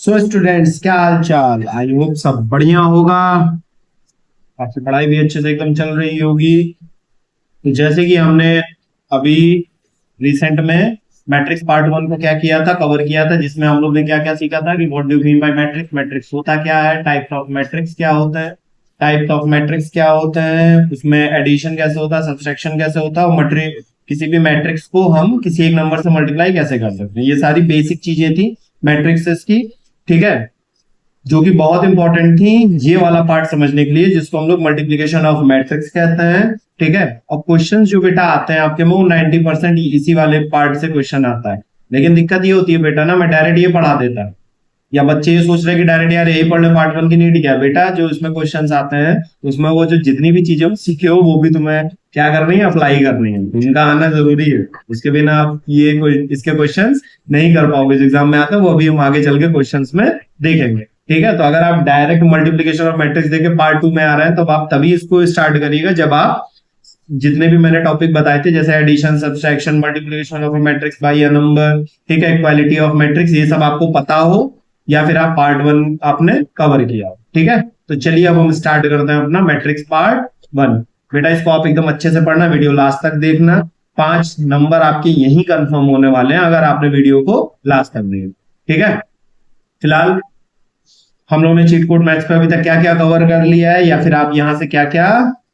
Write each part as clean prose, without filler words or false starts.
So students, क्या हाल चाल। I hope सब बढ़िया होगा। आपकी पढ़ाई भी अच्छे से एकदम चल रही होगी। तो जैसे कि हमने अभी रिसेंट में मैट्रिक्स पार्ट वन को क्या किया था, कवर किया था, जिसमें हम लोग ने क्या क्या सीखा था कि what do mean by matrix, matrix होता क्या है, टाइप्स ऑफ मैट्रिक्स क्या होता है, टाइप्स ऑफ मैट्रिक्स क्या होते हैं, उसमें एडिशन कैसे होता है, सब्सट्रैक्शन कैसे होता है, और मटेरियल किसी भी मैट्रिक्स को हम किसी एक नंबर से मल्टीप्लाई कैसे कर सकते हैं। ये सारी बेसिक चीजें थी मैट्रिक्स की। ठीक है, जो कि बहुत इंपॉर्टेंट थी ये वाला पार्ट समझने के लिए, जिसको हम लोग मल्टीप्लीकेशन ऑफ मैट्रिक्स कहते हैं। ठीक है, और क्वेश्चंस जो बेटा आते हैं आपके में वो 90% इसी वाले पार्ट से क्वेश्चन आता है। लेकिन दिक्कत ये होती है बेटा ना, मैं डायरेक्ट ये पढ़ा देता, या बच्चे ये सोच रहे हैं कि डायरेक्ट यार यही पढ़ ले, पार्ट वन की नीड क्या है। बेटा जो इसमें क्वेश्चंस आते हैं उसमें वो जो जितनी भी चीजें हो सीखे हो वो भी तुम्हें क्या करनी है, अप्लाई करनी है। उनका आना जरूरी है, उसके बिना आप ये इसके क्वेश्चंस नहीं कर पाओगे जो एग्जाम में आते हैं, वो अभी हम आगे चल के क्वेश्चंस में देखेंगे। ठीक है, तो अगर आप डायरेक्ट मल्टीप्लीकेशन ऑफ मैट्रिक्स देके पार्ट टू में आ रहे हैं तो आप तभी इसको स्टार्ट करिएगा जब आप जितने भी मैंने टॉपिक बताए थे, जैसे addition, subtraction, multiplication of matrix by a number, ठीक है, इक्वालिटी ऑफ मैट्रिक्स, ये सब आपको पता हो या फिर आप पार्ट वन आपने कवर किया हो। ठीक है, तो चलिए अब हम स्टार्ट करते हैं अपना मैट्रिक्स पार्ट वन। बेटा इसको आप एकदम अच्छे से पढ़ना, वीडियो लास्ट तक देखना। 5 नंबर आपके यही कंफर्म होने वाले हैं अगर आपने वीडियो को लास्ट तक देखा। ठीक है, फिलहाल हम लोगों ने चीट कोड मैथ्स पे अभी तक क्या क्या कवर कर लिया है, या फिर आप यहाँ से क्या क्या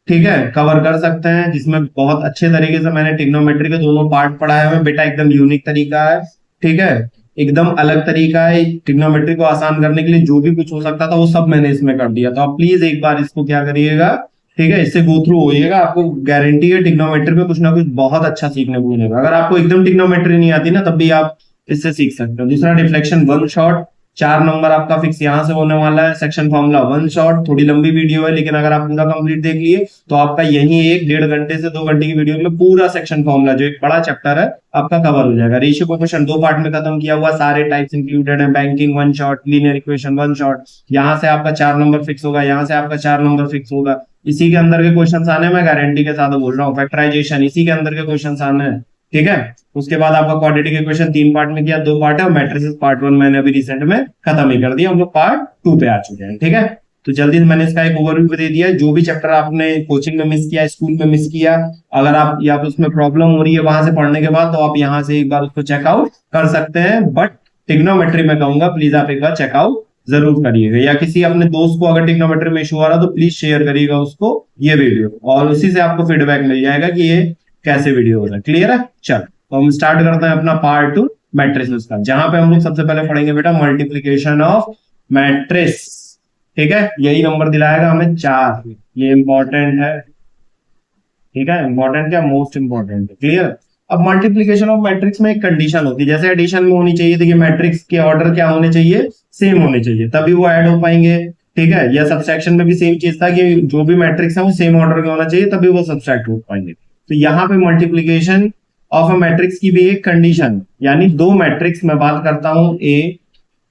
ठीक है कवर कर सकते हैं, जिसमें बहुत अच्छे तरीके से मैंने ट्रिग्नोमेट्री के दोनों पार्ट पढ़ाए हुए। बेटा एकदम यूनिक तरीका है, ठीक है, एकदम अलग तरीका है। ट्रिग्नोमेट्री को आसान करने के लिए जो भी कुछ हो सकता था वो सब मैंने इसमें कर दिया। तो आप प्लीज एक बार इसको क्या करिएगा, ठीक है, इससे गो थ्रू होइएगा। आपको गारंटी है ट्रिग्नोमेट्री में कुछ ना कुछ बहुत अच्छा सीखने को मिलेगा। अगर आपको एकदम ट्रिग्नोमेट्री नहीं आती ना, तब भी आप इससे सीख सकते हो। दूसरा, डिफ्लेक्शन वन शॉट, 4 नंबर आपका फिक्स यहाँ से होने वाला है। सेक्शन फॉर्मूला वन शॉट, थोड़ी लंबी वीडियो है लेकिन अगर आप पूरा कंप्लीट देख लिए तो आपका यही 1-1.5 घंटे से 2 घंटे की वीडियो में पूरा सेक्शन फॉर्मूला जो एक बड़ा चैप्टर है आपका कवर हो जाएगा। रेशियो कोएफिशिएंट 2 पार्ट में खत्म किया हुआ, सारे टाइप्स इंक्लूडेड है। Banking one shot, linear equation one shot, यहाँ से आपका 4 नंबर फिक्स होगा, यहाँ से आपका 4 नंबर फिक्स होगा। इसी के अंदर के क्वेश्चन आने में गारंटी के साथ बोल रहा हूँ। फैक्टराइजेशन इसी के अंदर के क्वेश्चन आने हैं। ठीक है, उसके बाद आपका क्वाड्रेटिक इक्वेशन 3 पार्ट में किया, 2 पार्ट है, और मैट्रिसेस पार्ट 1 मैंने अभी रिसेंट में खत्म ही कर दिया। हम लोग पार्ट 2 पे आ चुके हैं। ठीक है, तो जल्दी से मैंने इसका एक ओवरव्यू दे दिया। जो भी चैप्टर आपने कोचिंग में मिस किया, स्कूल में मिस किया, अगर आप या तो उसमें प्रॉब्लम हो रही है वहां से पढ़ने के बाद, तो आप यहाँ से एक बार उसको चेकआउट कर सकते हैं। बट ट्रिग्नोमेट्री में कहूंगा प्लीज आप एक बार चेकआउट जरूर करिएगा, या किसी अपने दोस्त को अगर ट्रिग्नोमेट्री में इशू आ रहा तो प्लीज शेयर करिएगा उसको ये वीडियो, और उसी से आपको फीडबैक मिल जाएगा कि ये कैसे वीडियो हो रहा है। क्लियर है? चलो तो हम स्टार्ट करते हैं अपना पार्ट 2 मैट्रिसेस का, जहां पे हम लोग सबसे पहले पढ़ेंगे बेटा मल्टीप्लीकेशन ऑफ मैट्रिक्स। ठीक है, यही नंबर दिलाएगा हमें 4, ये इंपॉर्टेंट है। ठीक है, इंपॉर्टेंट क्या, मोस्ट इंपॉर्टेंट है। क्लियर? अब मल्टीप्लीकेशन ऑफ मैट्रिक्स में एक कंडीशन होती है, जैसे एडिशन में होनी चाहिए, देखिए मैट्रिक्स के ऑर्डर क्या होने चाहिए, सेम होने चाहिए, तभी वो ऐड हो पाएंगे। ठीक है, या सब्सट्रैक्शन में भी सेम चीज था कि जो भी मैट्रिक्स है वो सेम ऑर्डर का होना चाहिए, तभी वो सब्सट्रैक्ट हो पाएंगे। तो यहाँ पे मल्टीप्लीकेशन ऑफ अ मैट्रिक्स की भी एक कंडीशन, यानी 2 मैट्रिक्स मैं बात करता हूँ ए,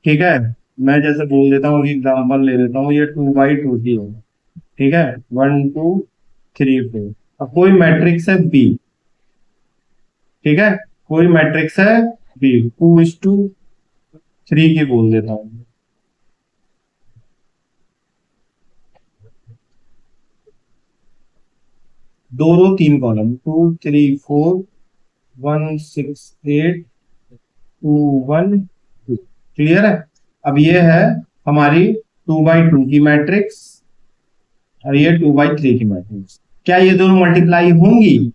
ठीक है, मैं जैसे बोल देता हूँ, एग्जांपल ले लेता हूँ, ये 2x2 की हो, ठीक है, 1 2 3 4। अब कोई मैट्रिक्स है बी, ठीक है, कोई मैट्रिक्स है बी, 2:3 की बोल देता हूँ। दो रो 3 कॉलम, 2 3 4 1 6 8 2 1 2। क्लियर है? अब ये है हमारी 2x2 की मैट्रिक्स और ये 2x3 की मैट्रिक्स। क्या ये दोनों मल्टीप्लाई होंगी?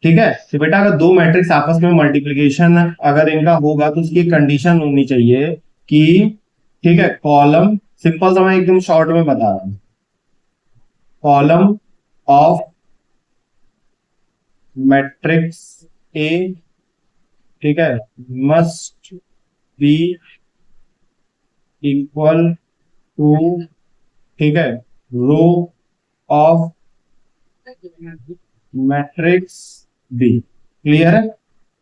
ठीक है, तो बेटा अगर 2 मैट्रिक्स आपस में मल्टीप्लीकेशन अगर इनका होगा तो उसकी कंडीशन होनी चाहिए कि, ठीक है, कॉलम, सिंपल सा मैं एकदम शॉर्ट में बता रहा हूं, कॉलम ऑफ मैट्रिक्स ए, ठीक है, मस्ट बी इक्वल टू, ठीक है, row of matrix B. Clear है?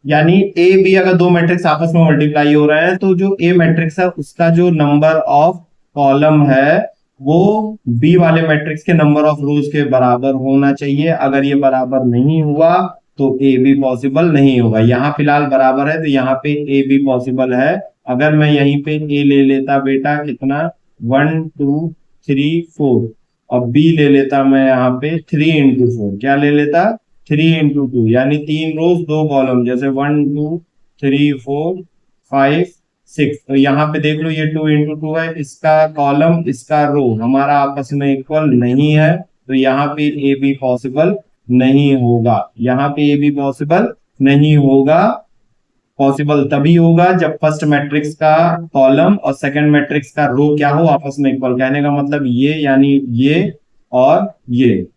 यानी ए बी अगर 2 मैट्रिक्स आपस में मल्टीप्लाई हो रहे हैं तो जो ए मैट्रिक्स है उसका जो नंबर ऑफ कॉलम है वो बी वाले मैट्रिक्स के नंबर ऑफ रोज के बराबर होना चाहिए। अगर ये बराबर नहीं हुआ तो ए बी पॉसिबल नहीं होगा। यहाँ फिलहाल बराबर है तो यहाँ पे ए बी पॉसिबल है, अगर मैं यहीं पे ए ले लेता बेटा कितना 1 2 3 4 और बी ले लेता मैं यहाँ पे 3 into 4, क्या ले लेता 3 into 2, यानी 3 रोज 2 कॉलम, जैसे 1 2 3 4 5 6। तो यहाँ पे देख लो ये 2 into 2 है, इसका कॉलम इसका रो हमारा आपस में इक्वल नहीं है, तो यहाँ पे ए बी पॉसिबल नहीं होगा। यहाँ पे ए बी पॉसिबल नहीं होगा। पॉसिबल तभी होगा जब फर्स्ट मैट्रिक्स का कॉलम और सेकंड मैट्रिक्स का रो क्या हो, आपस में इक्वल। कहने का मतलब ये, यानी ये और ये।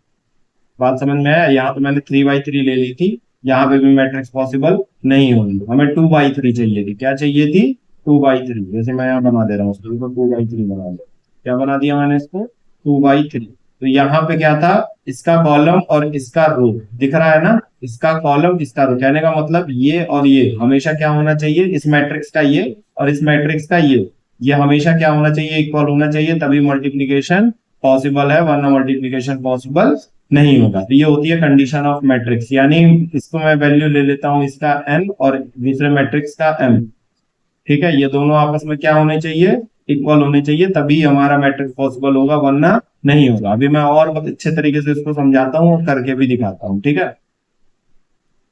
बात समझ में आया? यहाँ तो मैंने 3 by 3 ले ली थी, यहाँ पे भी मैट्रिक्स पॉसिबल नहीं होगी। हमें 2 by 3 चाहिए थी। क्या चाहिए थी? 2 by 3। जैसे मैं यहाँ बना दे रहा हूँ, 2 by 3 बना दिया। क्या बना दिया मैंने इसको? 2 by 3। तो यहाँ पे क्या था, इसका कॉलम और इसका रो दिख रहा है ना, इसका कॉलम इसका रो। कहने का मतलब ये और ये हमेशा क्या होना चाहिए, इस मैट्रिक्स का ये और इस मैट्रिक्स का ये हमेशा क्या होना चाहिए, इक्वल होना चाहिए, तभी मल्टीप्लीकेशन पॉसिबल है, वरना मल्टीप्लीकेशन पॉसिबल नहीं होगा। तो ये होती है कंडीशन ऑफ मैट्रिक्स। यानी इसको मैं वैल्यू ले लेता हूं इसका n और दूसरे मैट्रिक्स का m। ठीक है, ये दोनों आपस में क्या होने चाहिए, इक्वल होने चाहिए, तभी हमारा मैट्रिक्स पॉसिबल होगा, वरना नहीं होगा। अभी मैं और बहुत अच्छे तरीके से इसको समझाता हूँ और करके भी दिखाता हूँ। ठीक है,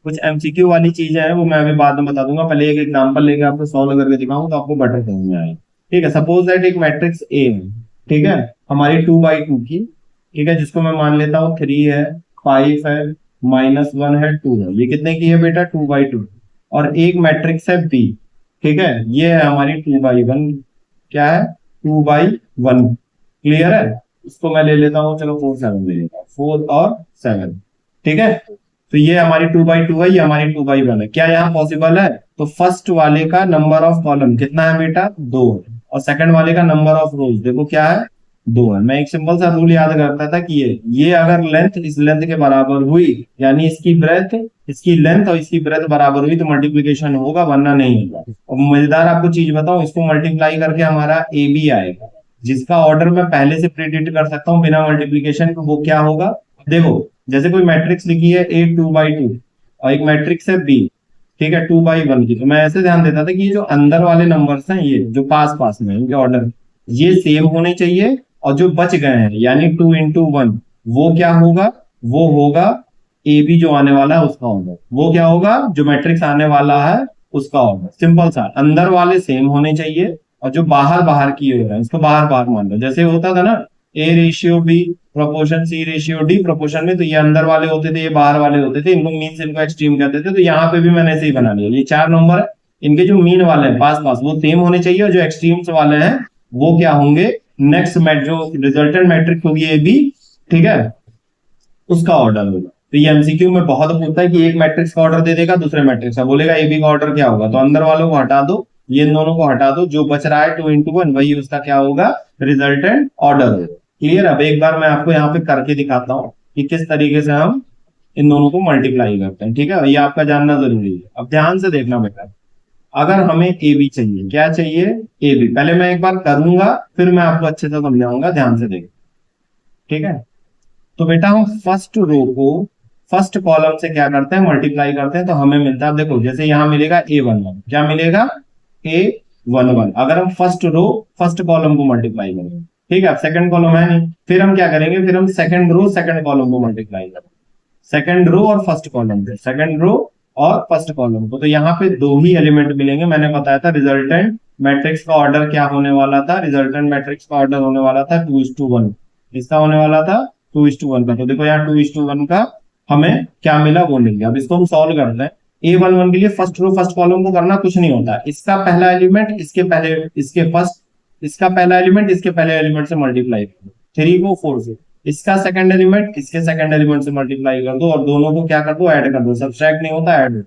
कुछ एमसीक्यू वाली चीजें हैं वो मैं अभी बाद में बता दूंगा, पहले एक एग्जांपल लेके आपको सॉल्व करके दिखाऊंगा तो आपको बेटर समझ में आएगा। ठीक है, सपोज दैट एक मैट्रिक्स ए है, ठीक है, हमारी 2 by 2 की, ठीक है, जिसको मैं मान लेता हूँ 3 है, 5 है, -1 है, 2 है। ये कितने की है बेटा? 2 by 2। और एक मैट्रिक्स है बी, ठीक है, ये है हमारी 2 by 1। क्या है? 2 by 1। क्लियर है? इसको मैं ले लेता हूँ, चलो 4 7 ले लेता हूँ, 4 और 7। ठीक है, तो ये हमारी 2 by 2 है, ये हमारी 2 by 1 है। क्या यहाँ पॉसिबल है? तो फर्स्ट वाले का नंबर ऑफ कॉलम कितना है बेटा? 2 है, और सेकंड वाले का नंबर ऑफ रोज देखो क्या है? 2 है। मैं एक सिंपल सा रूल याद करता था कि ये अगर लेंथ इस लेंथ के बराबर हुई, यानी इसकी ब्रेथ इसकी लेंथ और इसकी ब्रेथ बराबर हुई, तो मल्टीप्लीकेशन होगा, वरना नहीं होगा। और मजेदार आपको चीज बताऊं, इसको मल्टीप्लाई करके हमारा ए बी आएगा, जिसका ऑर्डर मैं पहले से प्रिडिक्ट कर सकता हूँ बिना मल्टीप्लीकेशन के। वो क्या होगा? देखो, जैसे कोई मैट्रिक्स लिखी है ए 2 by 2 और एक मैट्रिक्स है बी, ठीक है, 2 by 1 की, तो मैं ऐसे ध्यान देता था कि ये जो अंदर वाले नंबर्स हैं, ये जो पास पास में इनके ऑर्डर ये सेम होने चाहिए, और जो बच गए हैं यानी 2 into 1 वो क्या होगा? वो होगा ए बी जो आने वाला है उसका ऑर्डर। वो क्या होगा? जो मैट्रिक्स आने वाला है उसका ऑर्डर। सिंपल सा, अंदर वाले सेम होने चाहिए और जो बाहर बाहर की हो रहा है इसको बाहर बाहर मान लो। जैसे होता था ना A/B प्रोपोर्शन C/D प्रोपोर्शन में, तो ये अंदर वाले होते थे, ये बाहर वाले होते थे, इनको मीन इनको एक्सट्रीम कहते थे। तो यहाँ पे भी मैंने ऐसे ही बना लिया। ये 4 नंबर है, इनके जो मीन वाले हैं पास पास वो सेम होने चाहिए, और जो एक्सट्रीम्स वाले हैं वो क्या होंगे? नेक्स्ट जो रिजल्टेंट मैट्रिक्स होगी ए बी, ठीक है, उसका ऑर्डर होगा। तो ये एमसीक्यू में बहुत पूछता है कि एक मैट्रिक्स का ऑर्डर दे देगा, दूसरे मैट्रिक्स का बोलेगा ए बी का ऑर्डर क्या होगा, तो अंदर वालों को हटा दो, ये दोनों को हटा दो, जो बच रहा है 2 into 1 वही उसका क्या होगा? रिजल्टेंट ऑर्डर होगा। क्लियर? अब एक बार मैं आपको यहाँ पे करके दिखाता हूँ कि किस तरीके से हम इन दोनों को मल्टीप्लाई करते हैं। ठीक है, ये आपका जानना जरूरी है। अब ध्यान से देखना बेटा, अगर हमें ए बी चाहिए, क्या चाहिए? A B. पहले मैं एक बार करूंगा, फिर मैं आपको अच्छे से समझाऊंगा, ध्यान से देख। ठीक है, तो बेटा हम फर्स्ट रो को फर्स्ट कॉलम से क्या करते हैं? मल्टीप्लाई करते हैं, तो हमें मिलता है, देखो जैसे यहाँ मिलेगा A11, क्या मिलेगा? A11। अगर हम फर्स्ट रो फर्स्ट कॉलम को मल्टीप्लाई करेंगे, ठीक है, अब सेकंड कॉलम है नहीं, फिर हम क्या करेंगे? फिर हम सेकंड रो सेकंड कॉलम को मल्टीप्लाई करेंगे, सेकंड रो और फर्स्ट कॉलम को, सेकंड रो और फर्स्ट कॉलम को। तो यहाँ पे 2 ही एलिमेंट मिलेंगे। मैंने बताया था रिजल्टेंट मैट्रिक्स का ऑर्डर क्या होने वाला था? रिजल्टेंट मैट्रिक्स का ऑर्डर होने वाला था 2:1। इसका होने वाला था 2:1 का। तो देखो यहाँ 2:1 का हमें क्या मिला वो मिल गया। अब इसको हम सॉल्व करते हैं। A11 के लिए फर्स्ट रो फर्स्ट कॉलम को करना कुछ नहीं होता, इसका पहला एलिमेंट इसके पहले इसके फर्स्ट इसका पहला एलिमेंट इसके पहले एलिमेंट से मल्टीप्लाई कर दो, 3 को 4 से, इसका सेकंड एलिमेंट इसके सेकंड एलिमेंट से मल्टीप्लाई कर दो, और दोनों को क्या कर दो? ऐड कर दो। सब्ट्रैक्ट नहीं होता, ऐड।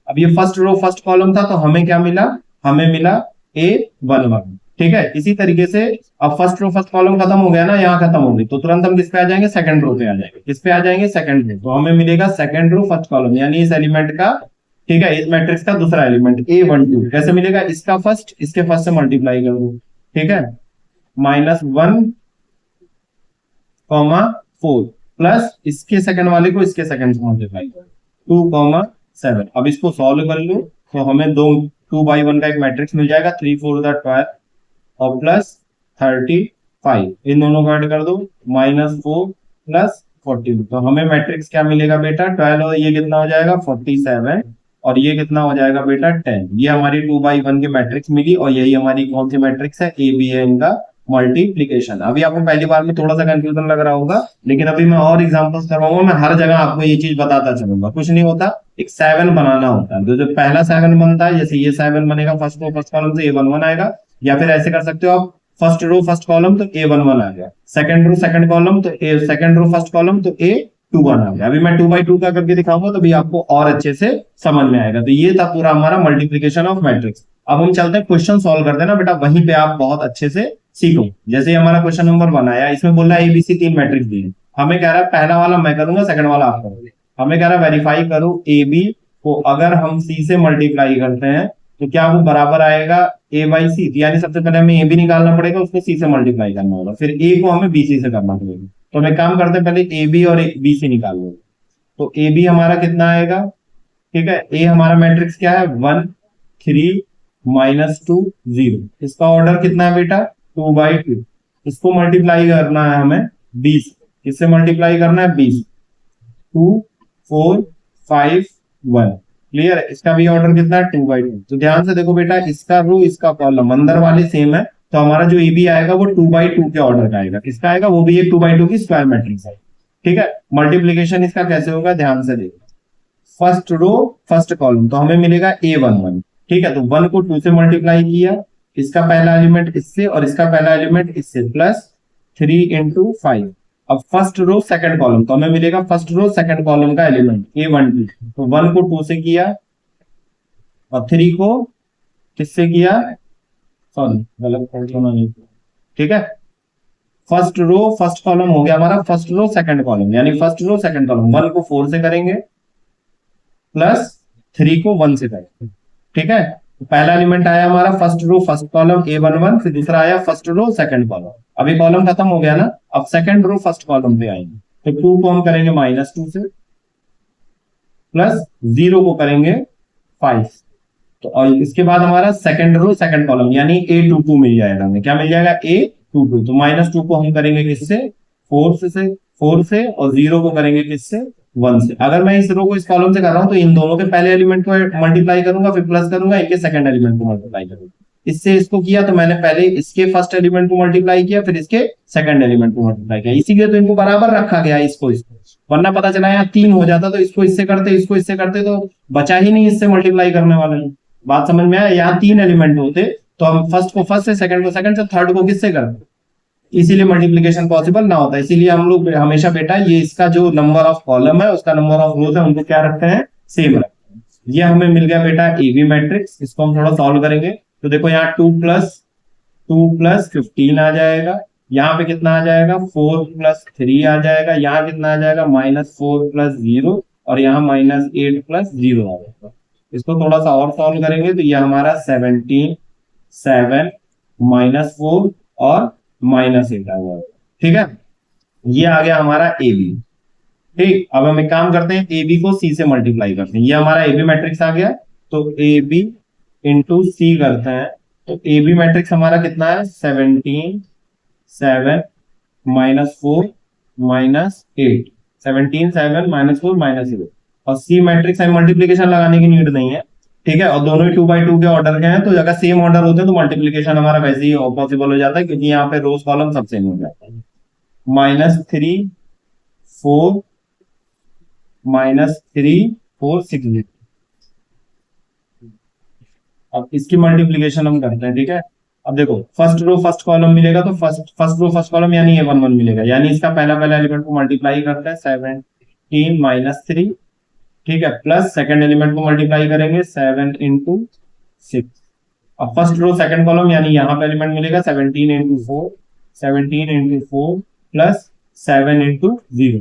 अब ये फर्स्ट रो फर्स्ट कॉलम था, तो हमें क्या मिला? हमें मिला A11। ठीक है, इसी तरीके से अब फर्स्ट रो फर्स्ट कॉलम खत्म हो गया ना, यहाँ खत्म हो गई, तो तुरंत हम किस पे आ जाएंगे? सेकंड रो पे आ जाएंगे। किस पे आ जाएंगे? Second row. तो हमें मिलेगा सेकंड रो फर्स्ट कॉलम, यानी इस एलिमेंट का, ठीक है, इस मैट्रिक्स का दूसरा एलिमेंट A12 कैसे मिलेगा? इसका फर्स्ट इसके फर्स्ट से मल्टीप्लाई कर दो, ठीक है, -1,4 प्लस इसके सेकंड वाले को इसके सेकंड से मल्टीप्लाई कर 2,7। अब इसको सॉल्व कर लो, तो हमें 2 2/1 का एक मैट्रिक्स मिल जाएगा, 3 4 12 और प्लस 35, इन दोनों को ऐड कर दो, -4 प्लस 42, तो हमें मैट्रिक्स क्या मिलेगा बेटा 12, और ये कितना हो जाएगा 47, और ये कितना हो जाएगा बेटा 10। ये हमारी 2/1 की मैट्रिक्स मिली, और यही हमारी कौन सी मैट्रिक्स है, ए बी है इनका मल्टीप्लीकेशन। अभी आपको पहली बार में थोड़ा सा कंफ्यूजन लग रहा होगा, लेकिन अभी मैं और एग्जांपल्स करवाऊंगा, मैं हर जगह आपको ये चीज बताता चलूंगा। कुछ नहीं होता, एक 7 बनाना होता है, तो जो पहला 7 बनता है, जैसे ये 7 बनेगा फर्स्ट रो फर्स्ट कॉलम से A11 आएगा, या फिर ऐसे कर सकते हो आप, फर्स्ट रो फर्स्ट कॉलम तो A11 आ गया, सेकंड रो सेकंड कॉलम तो सेकंड रो फर्स्ट कॉलम तो A21 आ गया। अभी मैं 2/2 का करके दिखाऊंगा, तो भी आपको और अच्छे से समझ में आएगा। तो ये था पूरा हमारा मल्टीप्लीकेशन ऑफ मैट्रिक्स। अब हम चलते हैं क्वेश्चन सॉल्व करते हैं ना बेटा, वहीं पे आप बहुत अच्छे से सीखो। जैसे हमारा क्वेश्चन नंबर 1 आया, इसमें बोल रहा है ABC 3 मैट्रिक्स दिए, हमें कह रहा है पहला वाला मैं करूंगा, सेकंड वाला आप करोगे। हमें कह रहा है वेरीफाई करो AB को अगर हम C से मल्टीप्लाई करते हैं तो क्या वो बराबर आएगा A/C, यानी सबसे पहले हमें AB निकालना पड़ेगा, उसको C से मल्टीप्लाई करना होगा, फिर A को हमें BC से करना पड़ेगा। तो हम एक काम करते हैं, पहले AB और BC निकाल लो। तो AB हमारा कितना आएगा, ठीक है, A हमारा मैट्रिक्स क्या है 1 3 -2 0, इसका ऑर्डर कितना है बेटा 2/2, इसको मल्टीप्लाई करना है हमें 20, इससे मल्टीप्लाई करना है 20, 2 4 5 1, क्लियर है। इसका भी ऑर्डर कितना है 2/2। तो ध्यान से देखो बेटा, इसका रो इसका कॉलम अंदर वाले सेम है, तो हमारा जो AB आएगा वो 2/2 के ऑर्डर का आएगा, किसका आएगा, वो भी एक 2/2 की स्क्वायर मैट्रिक्स है, ठीक है। मल्टीप्लीकेशन इसका कैसे होगा, ध्यान से देखो, फर्स्ट रो फर्स्ट कॉलम, तो हमें मिलेगा A11, ठीक है। तो 1 को 2 से मल्टीप्लाई किया, इसका पहला एलिमेंट इससे और इसका पहला एलिमेंट इससे, प्लस 3 × 5। अब फर्स्ट रो सेकंड कॉलम, तो हमें मिलेगा फर्स्ट रो सेकंड कॉलम का एलिमेंट A12, तो 1 को 2 से किया और 3 को किससे किया, सॉरी गलत नहीं, ठीक है। फर्स्ट रो फर्स्ट कॉलम हो गया हमारा फर्स्ट रो सेकंड कॉलम, यानी फर्स्ट रो सेकंड कॉलम, 1 को 4 से करेंगे प्लस 3 को 1 से करेंगे, ठीक है। तो पहला एलिमेंट आया हमारा first row first column A11, फिर दूसरा आया फर्स्ट रो सेकंड कॉलम। अभी कॉलम खत्म हो गया ना, अब सेकंड रो फर्स्ट कॉलम पे आएंगे, तो 2 को हम करेंगे -2 से, प्लस 0 को करेंगे 5, तो और इसके बाद हमारा सेकंड रो सेकंड कॉलम यानी A22 मिल जाएगा, हमें क्या मिल जाएगा A22। तो -2 को हम करेंगे किससे 4 से और 0 को करेंगे किससे 1 से। अगर मैं इस रो को इस कॉलम से कर रहा हूं तो इन दोनों के पहले एलिमेंट को मल्टीप्लाई करूंगा, फिर प्लस करूंगा, इनके सेकंड एलिमेंट को मल्टीप्लाई करूंगा। इससे इसको किया तो मैंने पहले इसके फर्स्ट एलिमेंट को मल्टीप्लाई किया, फिर इसके सेकंड एलिमेंट को मल्टीप्लाई किया, इसीलिए तो इनको बराबर रखा गया इसको, वरना पता चला यहाँ 3 हो जाता तो इसको इससे करते इसको इससे करते तो बचा ही नहीं इससे मल्टीप्लाई करने वाले। बात समझ में आया, यहाँ 3 एलिमेंट होते तो हम फर्स्ट को फर्स्ट से, सेकंड को सेकंड से, थर्ड को किससे करते, इसीलिए मल्टीप्लिकेशन पॉसिबल ना होता है। इसीलिए हम लोग हमेशा बेटा ये इसका जो नंबर ऑफ कॉलम है उसका नंबर ऑफ रोज है उनको क्या रखते हैं, सेम रखते हैं। ये हमें मिल गया बेटा AB मैट्रिक्स, इसको हम थोड़ा सॉल्व करेंगे। तो देखो यहाँ 2 + 15 आ जाएगा, यहाँ पे कितना आ जाएगा 4 + 3 आ जाएगा, यहाँ कितना आ जाएगा -4 + 0 और यहाँ -8 + 0 आ जाएगा। इसको थोड़ा सा और सॉल्व करेंगे तो ये हमारा 17 7 -4 और -8 आ जाएगा, ठीक है। ये आ गया हमारा AB, ठीक। अब हम एक काम करते हैं, AB को C से मल्टीप्लाई करते हैं, ये हमारा AB मैट्रिक्स आ गया, तो AB × C करते हैं, तो AB मैट्रिक्स हमारा कितना है 17 7 -4 -8, 17 7 -4 -8, और C मैट्रिक्स है, मल्टीप्लीकेशन लगाने की नीड नहीं है, ठीक है। और दोनों ही 2/2 के ऑर्डर के हैं, तो अगर सेम ऑर्डर होते हैं तो मल्टीप्लीकेशन हमारा वैसे ही पॉसिबल हो जाता है, क्योंकि यहाँ पे रोज कॉलम सब सेम हो जाता है। -3 4 -3 4 6। अब इसकी मल्टीप्लीकेशन हम करते हैं, ठीक है। अब देखो फर्स्ट रो फर्स्ट कॉलम मिलेगा, तो फर्स्ट रो फर्स्ट कॉलम यानी A11 मिलेगा, यानी इसका पहला एलिमेंट को मल्टीप्लाई करते हैं 17 -3, ठीक है, प्लस सेकंड एलिमेंट को मल्टीप्लाई करेंगे 7 × 6। अब फर्स्ट रो सेकंड कॉलम यानी यहाँ पे एलिमेंट मिलेगा 17 × 4 प्लस 7 × 0,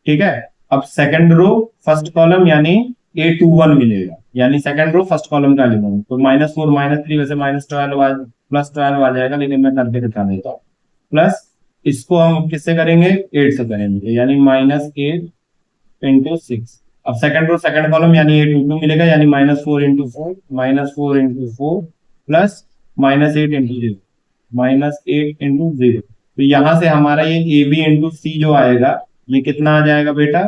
ठीक है। अब सेकंड रो फर्स्ट कॉलम यानी A21 मिलेगा, यानी सेकंड रो फर्स्ट कॉलम का एलिमेंट, तो -4 -3 वैसे -12 +12 आ जाएगा, लेकिन मैं करके दिखा देता हूँ। प्लस इसको हम किससे करेंगे 8 से करेंगे, यानी -8 × 6, अब सेकंड रो सेकंड कॉलम यानी 8 इंटू मिलेगा, यानी -4 इंटू 4 प्लस -8 इंटू 0, -8 इंटू 0। तो यहां से हमारा ये ए बी इंटू सी जो आएगा, ये कितना आ जाएगा बेटा,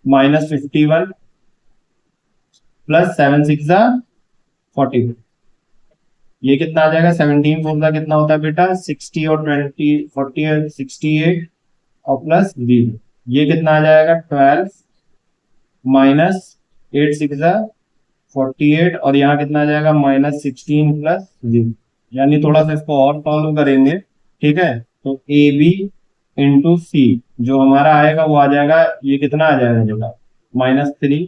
-51 प्लस 7 6 40। ये कितना आ जाएगा, 17 4 का कितना होता है बेटा, 60 और 20 40 और 68 और प्लस 0, ये कितना आ जाएगा 12 -8 6 48, और यहाँ कितना आ जाएगा -16 प्लस 0। यानी थोड़ा सा इसको और सॉल्व करेंगे, ठीक है। तो ए बी इंटू सी जो हमारा आएगा वो आ जाएगा, ये कितना आ जाएगा बेटा, -3,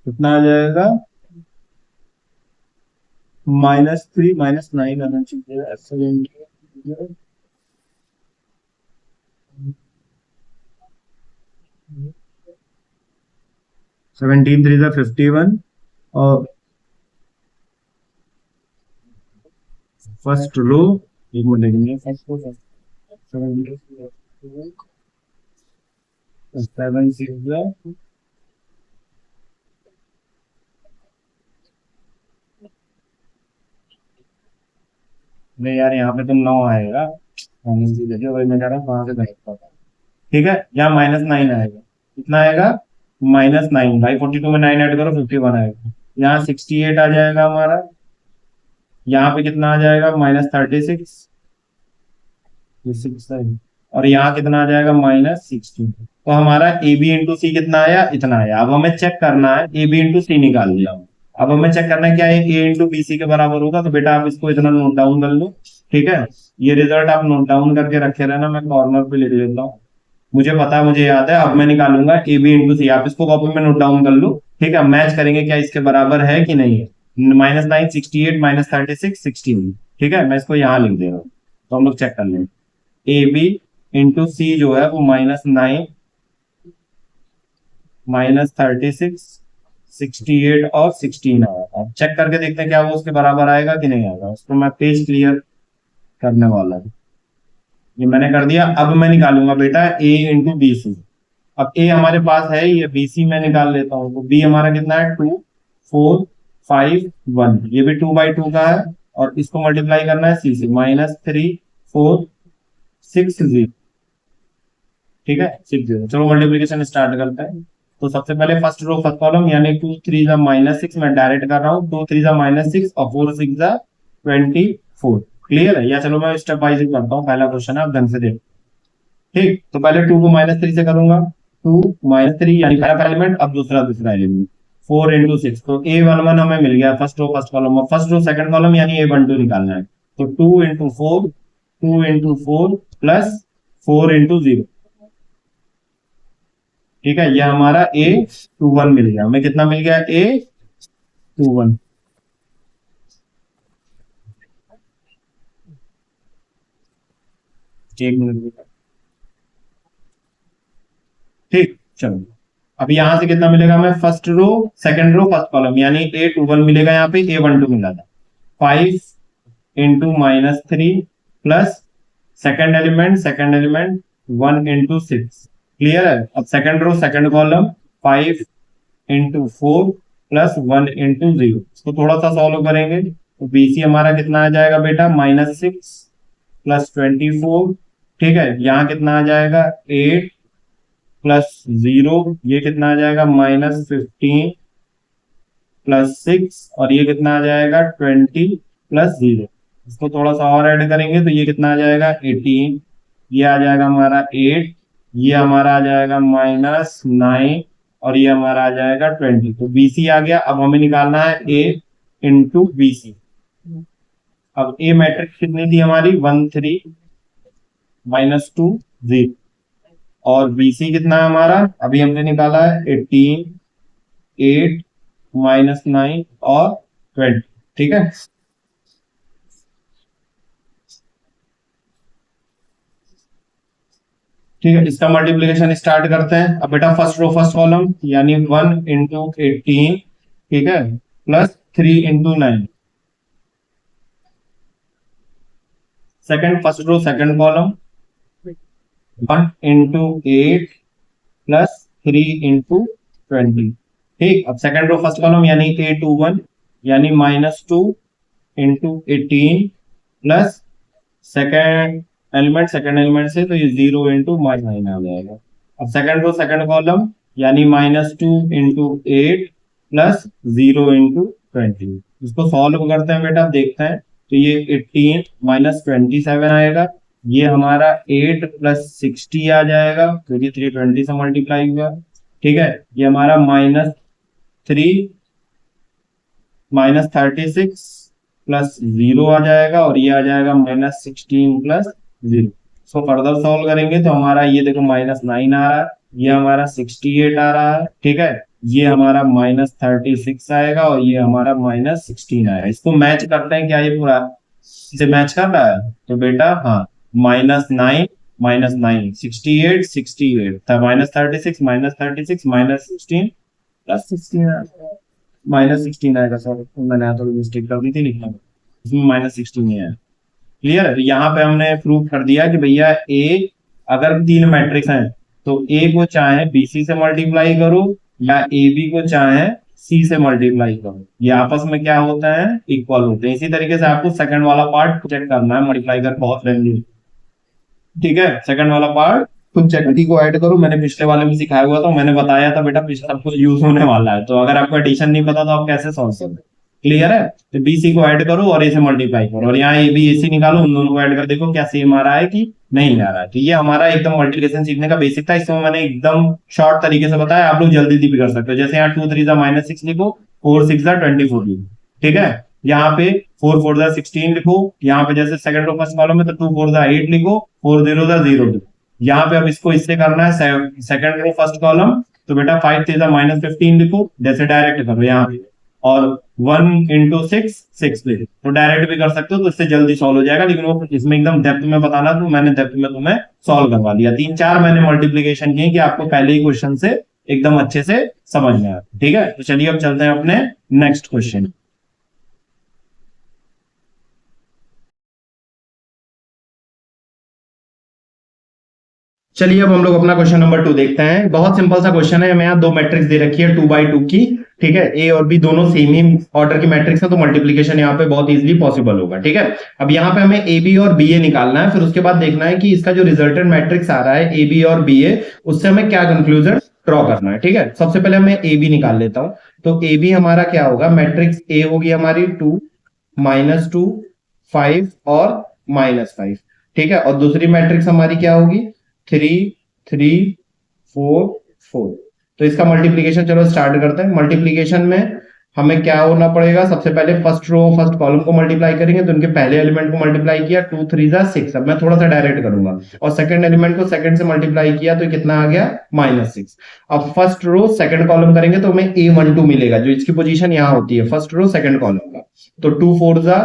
कितना आ जाएगा, -3 -9 आना चाहिए। 17 3 51, और फर्स्ट रो, एक मिनट देखेंगे, फर्स्ट रो 7 6 नहीं यार, यहाँ पे तो 9 आएगा, वही मैं कह रहा हूँ कहाँ से करेक्ट होगा। ठीक है, यहाँ -9 आएगा, कितना आएगा, -9 भाई, 42 में 9 ऐड करो 51 आएगा। यहाँ 68 आ जाएगा हमारा, यहाँ पे कितना आ जाएगा, -36, और यहाँ कितना आ जाएगा, -16। तो हमारा ए बी इंटू सी कितना आया, इतना आया। अब हमें चेक करना है, ए बी इंटू सी निकाल लिया, अब हमें चेक करना है क्या है, ए इंटू बी सी के बराबर होगा। तो बेटा आप इसको इतना नोट डाउन कर लो, ठीक है। ये रिजल्ट आप नोट डाउन करके रखे रहना, मैं कॉर्नर पे लिख लेता हूँ, मुझे पता है, मुझे याद है। अब मैं निकालूंगा ए बी इंटू सी, आप इसको कॉपी में नोट डाउन कर लो, ठीक है। मैच करेंगे क्या इसके बराबर है कि नहीं है। -9 68 -36 16, ठीक है, मैं इसको यहाँ लिख दे रहा हूँ, तो हम लोग चेक कर लेंगे। ए बी इंटू सी जो है वो -9 -36 68 और 16 आया। अब चेक करके देखते हैं क्या वो उसके बराबर आएगा कि नहीं आएगा। उसको मैं पेज क्लियर करने वाला हूँ, ये मैंने कर दिया। अब मैं निकालूंगा बेटा ए इंटू बी सी। अब ए हमारे पास है, ये बी सी मैं निकाल लेता हूँ। तो बी हमारा कितना है, 2 4 5 1, ये भी 2/2 का है, और इसको मल्टीप्लाई करना है सी से, -3 4 6 0, ठीक है, 6 0। चलो मल्टीप्लीकेशन स्टार्ट करते हैं। तो सबसे पहले फर्स्ट रो फर्स्ट कॉलम, यानी 2 3 -6, मैं डायरेक्ट कर रहा हूँ, 2 3 -6 और 4 6 24। क्लियर है, या चलो मैं स्टेप वाइज करता हूँ। पहला क्वेश्चन है, आप ढंग से देखो, ठीक। तो पहले 2 को -3 से करूंगा, 2 -3 यानी पहला एलिमेंट, अब दूसरा दूसरा एलिमेंट, 4 इंटू 6। तो A11 हमें मिल गया, फर्स्ट रो फर्स्ट कॉलम, और फर्स्ट रो सेकंड कॉलम यानी A12 निकालना है। तो 2 इंटू 4 2 इंटू 4 प्लस 4 इंटू 0, ठीक है। ये हमारा A21 मिल गया, हमें कितना मिल गया, A21। एक मिनट, ठीक, चलो। अब यहां से कितना मिलेगा हमें, first row second row first column यानी A21 मिलेगा, यहाँ पे A12 मिला था, 5 into -3 plus second element 1 into 6। Clear है। अब second row second column 5 into 4 plus 1 into 0, इसको थोड़ा सा सॉल्व करेंगे। तो बीसी हमारा कितना आ जाएगा बेटा, -6 प्लस 24, ठीक है। यहाँ कितना आ जाएगा, 8 प्लस 0, ये कितना आ जाएगा, -15 प्लस 6, और ये कितना आ जाएगा, 20 प्लस 0। इसको थोड़ा सा और ऐड करेंगे तो ये कितना आ जाएगा, 18, ये आ जाएगा हमारा 8, ये हमारा आ जाएगा -9, और ये हमारा आ जाएगा 20। तो बीसी आ गया। अब हमें निकालना है ए इंटू बीसी। अब ए मैट्रिक्स कितनी थी हमारी, 1 3 -2 0, और बीसी कितना है हमारा, अभी हमने निकाला है 18 8 -9 और 20, ठीक है। ठीक है, इसका मल्टीप्लीकेशन स्टार्ट करते हैं। अब बेटा फर्स्ट रो फर्स्ट कॉलम यानी 1 इंटू 18, ठीक है, plus 3 into 9। Second first row second column 1 into 8 plus 3 into 20। ठीक, अब सेकंड रो फर्स्ट कॉलम यानी A21 यानी -2 इंटू 18 प्लस सेकंड एलिमेंट से तो ये 0 इंटू -9 आ जाएगा। अब सेकंड रो सेकंड कॉलम यानी -2 इंटू 8 प्लस 0 इंटू 20। इसको सॉल्व करते हैं बेटा, देखते हैं। तो ये 18 माइनस 27 आएगा, ये हमारा 8 प्लस 60 आ जाएगा क्योंकि 320 से मल्टीप्लाई हुआ। ठीक है, ये हमारा -3 -36 प्लस 0 आ जाएगा और ये आ जाएगा -16 प्लस 0। इसको फर्दर सॉल्व करेंगे तो हमारा ये देखो -9 आ रहा है, ये हमारा 68 आ रहा है। ठीक है, ये हमारा -36 आएगा और ये हमारा -16 आएगा। इसको मैच करते हैं क्या, ये पूरा इसे मैच कर रहा है? तो बेटा हाँ, -9 -9 68 68 था, -36 -36 -16 प्लस 16 -16 आएगा। सर मैंने थोड़ी मिस्टेक कर दी थी लिखने में, इसमें -16 ही है। क्लियर है? यहाँ पे हमने प्रूव कर दिया कि भैया ए, अगर तीन मैट्रिक्स हैं तो ए को चाहे बीसी से मल्टीप्लाई करो या ए बी को चाहे सी से मल्टीप्लाई करो, ये आपस में क्या होता है, इक्वल होते हैं। इसी तरीके से आपको सेकंड वाला पार्ट चेक करना है, मल्टीप्लाई कर बहुत लेंगे। ठीक है, सेकंड वाला पार्ट खुद चेक को ऐड करो, मैंने पिछले वाले में सिखाया हुआ था, मैंने बताया था बेटा पिछले सब कुछ यूज होने वाला है, तो अगर आपको एडिशन नहीं पता तो आप कैसे सॉल्व करोगे? क्लियर है? तो बीसी को ऐड करो और ए से मल्टीप्लाई करो और यहाँ ए बी ए सी निकालो, उन दोनों को ऐड कर देखो क्या सेम आ रहा है कि नहीं आ रहा है। तो ये हमारा एकदम मल्टीप्लिकेशन सीखने का बेसिक था, इसमें मैंने एकदम शॉर्ट तरीके से बताया, आप लोग जल्दी जल्दी भी कर सकते हो। जैसे यहाँ 2 3 -6 लिखो, 4 6 24 लिखो। ठीक है, यहाँ पे 4 4 16 लिखो, यहाँ पे जैसे सेकंड रो फर्स्ट कॉलम में तो 2 4 8 लिखो, 4 0 0 लिखो। यहाँ पे अब इसको इससे करना है सेकंड रो फर्स्ट कॉलम, तो बेटा 5 3 -15 लिखो, जैसे डायरेक्ट करो यहाँ पे, और 1 इंटू 6 6 लिखो, तो डायरेक्ट भी कर सकते हो, तो इससे जल्दी सॉल्व हो जाएगा। लेकिन वो इसमें एकदम डेप्थ में बताना, तो मैंने डेप्थ में तुम्हें सॉल्व करवा दिया। 3 4 मैंने मल्टीप्लीकेशन किए कि आपको पहले ही क्वेश्चन से एकदम अच्छे से समझ में आए। ठीक है, तो चलिए अब चलते हैं अपने नेक्स्ट क्वेश्चन। चलिए अब हम लोग अपना क्वेश्चन नंबर 2 देखते हैं। बहुत सिंपल सा क्वेश्चन है, हमें यहाँ दो मैट्रिक्स दे रखी है 2x2 की। ठीक है, ए और बी दोनों सेम ही ऑर्डर की मैट्रिक्स है, तो मल्टीप्लिकेशन यहाँ पे बहुत इजीली पॉसिबल होगा। ठीक है, अब यहाँ पे हमें ए बी और बी ए निकालना है, फिर उसके बाद देखना है कि इसका जो रिजल्टेंट मैट्रिक्स आ रहा है ए बी और बी ए, उससे हमें क्या कंक्लूजन ड्रॉ करना है। ठीक है, सबसे पहले मैं ए बी निकाल लेता हूं। तो ए बी हमारा क्या होगा, मैट्रिक्स ए होगी हमारी 2 -2 5 और -5। ठीक है, और दूसरी मैट्रिक्स हमारी क्या होगी 3 3 4 4। तो इसका मल्टीप्लिकेशन चलो स्टार्ट करते हैं। मल्टीप्लिकेशन में हमें क्या होना पड़ेगा, सबसे पहले फर्स्ट रो फर्स्ट कॉलम को मल्टीप्लाई करेंगे, तो उनके पहले एलिमेंट को मल्टीप्लाई किया, 2 3 6। अब मैं थोड़ा सा डायरेक्ट करूंगा, और सेकंड एलिमेंट को सेकंड से मल्टीप्लाई किया तो कितना आ गया -6। अब फर्स्ट रो सेकंड कॉलम करेंगे तो हमें A12 मिलेगा, जो इसकी पोजीशन यहाँ होती है फर्स्ट रो सेकंड कॉलम का। तो 2 4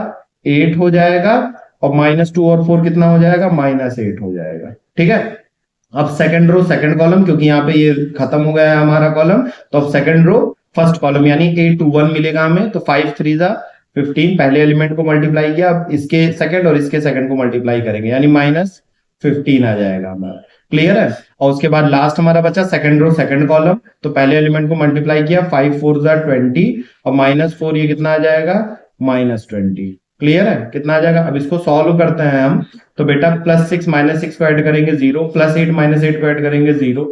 8 हो जाएगा, और -2 और 4 कितना हो जाएगा, -8 हो जाएगा। ठीक है, अब सेकंड रो सेकंड कॉलम, क्योंकि यहाँ पे ये खत्म हो गया है हमारा कॉलम, तो अब सेकंड रो फर्स्ट कॉलम यानी A21 मिलेगा हमें। तो 5 3 15, पहले एलिमेंट को मल्टीप्लाई किया, अब इसके सेकंड और इसके सेकंड को मल्टीप्लाई करेंगे यानी -15 आ जाएगा हमारा। क्लियर है? और उसके बाद लास्ट हमारा बचा सेकंड रो सेकंड कॉलम, तो पहले एलिमेंट को मल्टीप्लाई किया, 5 4 20, और -4 ये कितना आ जाएगा, -20। क्लियर है? कितना आ जाएगा? अब इसको सॉल्व करते हैं हम, तो बेटा +6 -6 को ऐड करेंगे 0, +8 -8 को ऐड करेंगे 0,